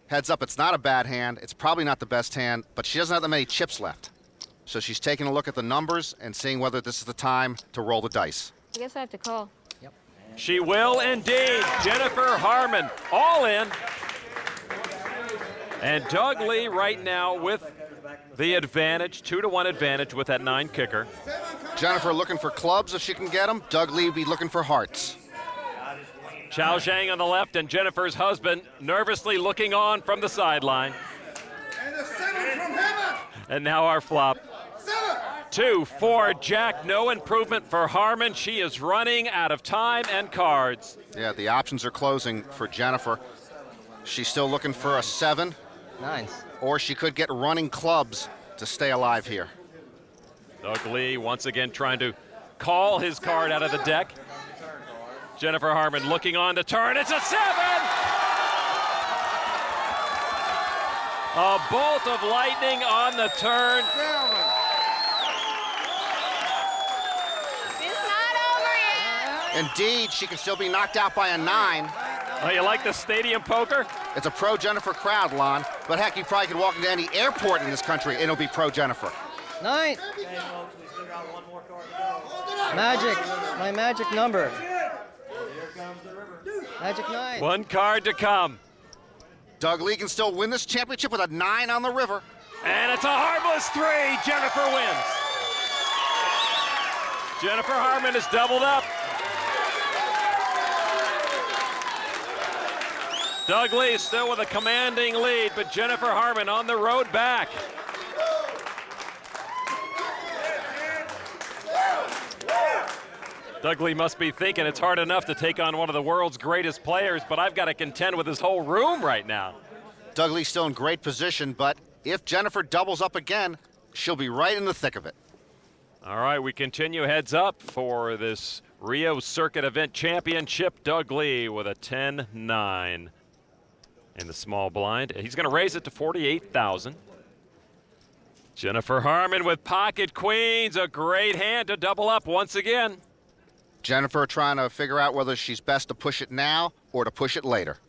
heads up, it's not a bad hand. It's probably not the best hand, but she doesn't have that many chips left. So she's taking a look at the numbers and seeing whether this is the time to roll the dice.
I guess I have to call.
She will indeed. Jennifer Harman all in. And Doug Lee right now with the advantage, 2-to-1 advantage with that 9 kicker.
Jennifer looking for clubs if she can get them. Doug Lee be looking for hearts.
Chao Zhang on the left and Jennifer's husband nervously looking on from the sideline. And now our flop. 2-4 Jack, no improvement for Harman. She is running out of time and cards.
Yeah, the options are closing for Jennifer. She's still looking for a 7.
Nines.
Or she could get running clubs to stay alive here.
Doug Lee once again trying to call his card out of the deck. Jennifer Harman looking on the turn. It's a 7! A bolt of lightning on the turn.
It's not over yet.
Indeed, she can still be knocked out by a 9.
Oh, you like the stadium poker?
It's a pro-Jennifer crowd, Lon. But heck, you probably could walk into any airport in this country and it'll be pro-Jennifer.
9. Magic. My magic number. Magic 9.
One card to come.
Doug Lee can still win this championship with a 9 on the river.
And it's a harmless 3. Jennifer wins. Jennifer Harman is doubled up. Doug Lee still with a commanding lead, but Jennifer Harman on the road back. Doug Lee must be thinking it's hard enough to take on one of the world's greatest players, but I've got to contend with this whole room right now.
Doug Lee's still in great position, but if Jennifer doubles up again, she'll be right in the thick of it.
All right, we continue heads up for this Rio Circuit Event Championship. Doug Lee with a 10-9 in the small blind. He's going to raise it to 48,000. Jennifer Harman with pocket queens, a great hand to double up once again.
Jennifer trying to figure out whether she's best to push it now or to push it later.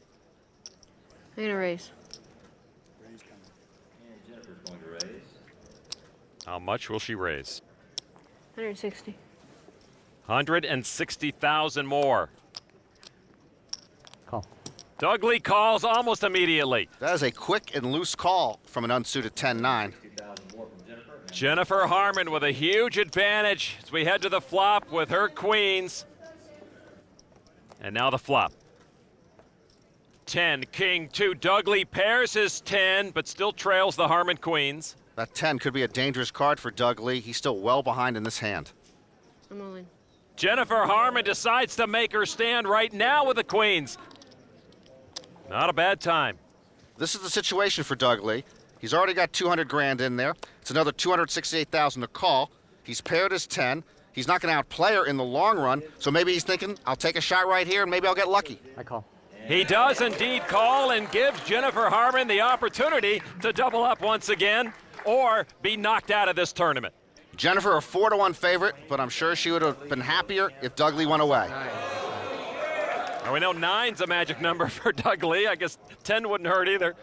I'm gonna raise.
How much will she raise?
160.
160,000 more.
Call.
Doug Lee calls almost immediately.
That is a quick and loose call from an unsuited 10-9.
Jennifer Harman with a huge advantage as we head to the flop with her queens. And now the flop. 10, King 2. Doug Lee pairs his 10, but still trails the Harman queens.
That 10 could be a dangerous card for Doug Lee. He's still well behind in this hand.
I'm all in.
Jennifer Harman decides to make her stand right now with the queens. Not a bad time.
This is the situation for Doug Lee. He's already got 200 grand in there. It's another 268,000 to call. He's paired his 10. He's not going to outplay her in the long run, so maybe he's thinking, I'll take a shot right here and maybe I'll get lucky.
I call.
He does indeed call and gives Jennifer Harman the opportunity to double up once again or be knocked out of this tournament.
Jennifer, a 4-1 favorite, but I'm sure she would have been happier if Doug Lee went away.
Now we know 9's a magic number for Doug Lee. I guess 10 wouldn't hurt either.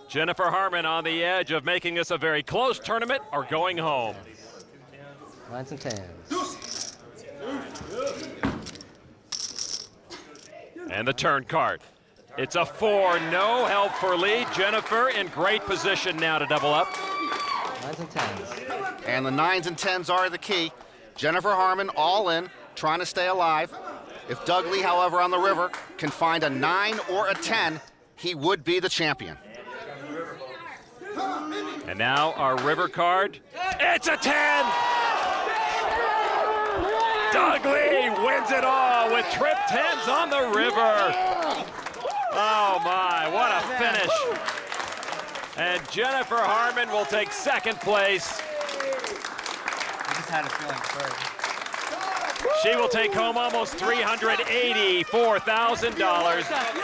Jennifer Harman on the edge of making this a very close tournament or going home.
9s and 10s.
And the turn card. It's a 4, no help for Lee. Jennifer in great position now to double up.
9s and 10s.
And the 9s and 10s are the key. Jennifer Harman all in, trying to stay alive. If Doug Lee, however, on the river can find a 9 or a 10, he would be the champion.
And now our river card. It's a 10! Doug Lee wins it all with trip 10s on the river. Oh my, what a finish. And Jennifer Harman will take second place.
I just had a feeling first.
She will take home almost $384,000.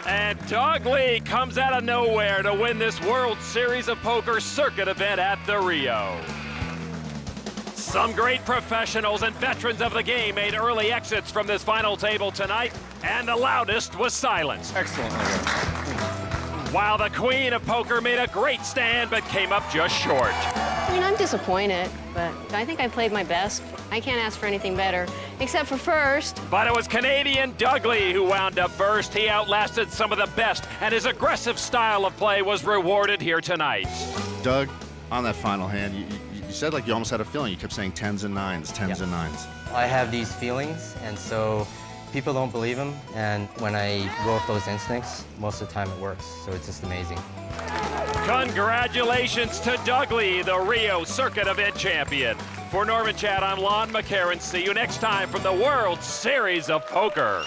And Doug Lee comes out of nowhere to win this World Series of Poker circuit event at the Rio. Some great professionals and veterans of the game made early exits from this final table tonight, and the loudest was silence.
Excellent.
While the Queen of Poker made a great stand but came up just short.
I mean, I'm disappointed, but I think I played my best. I can't ask for anything better, except for first.
But it was Canadian Doug Lee who wound up first. He outlasted some of the best, and his aggressive style of play was rewarded here tonight.
Doug, on that final hand,
You said like you almost had a feeling. You kept saying 10s and 9s, 10s and 9s.
I have these feelings, and so people don't believe them. And when I go with those instincts, most of the time it works. So it's just amazing.
Congratulations to Doug Lee, the Rio Circuit Event champion. For Norman Chad, I'm Lon McCarran. See you next time from the World Series of Poker.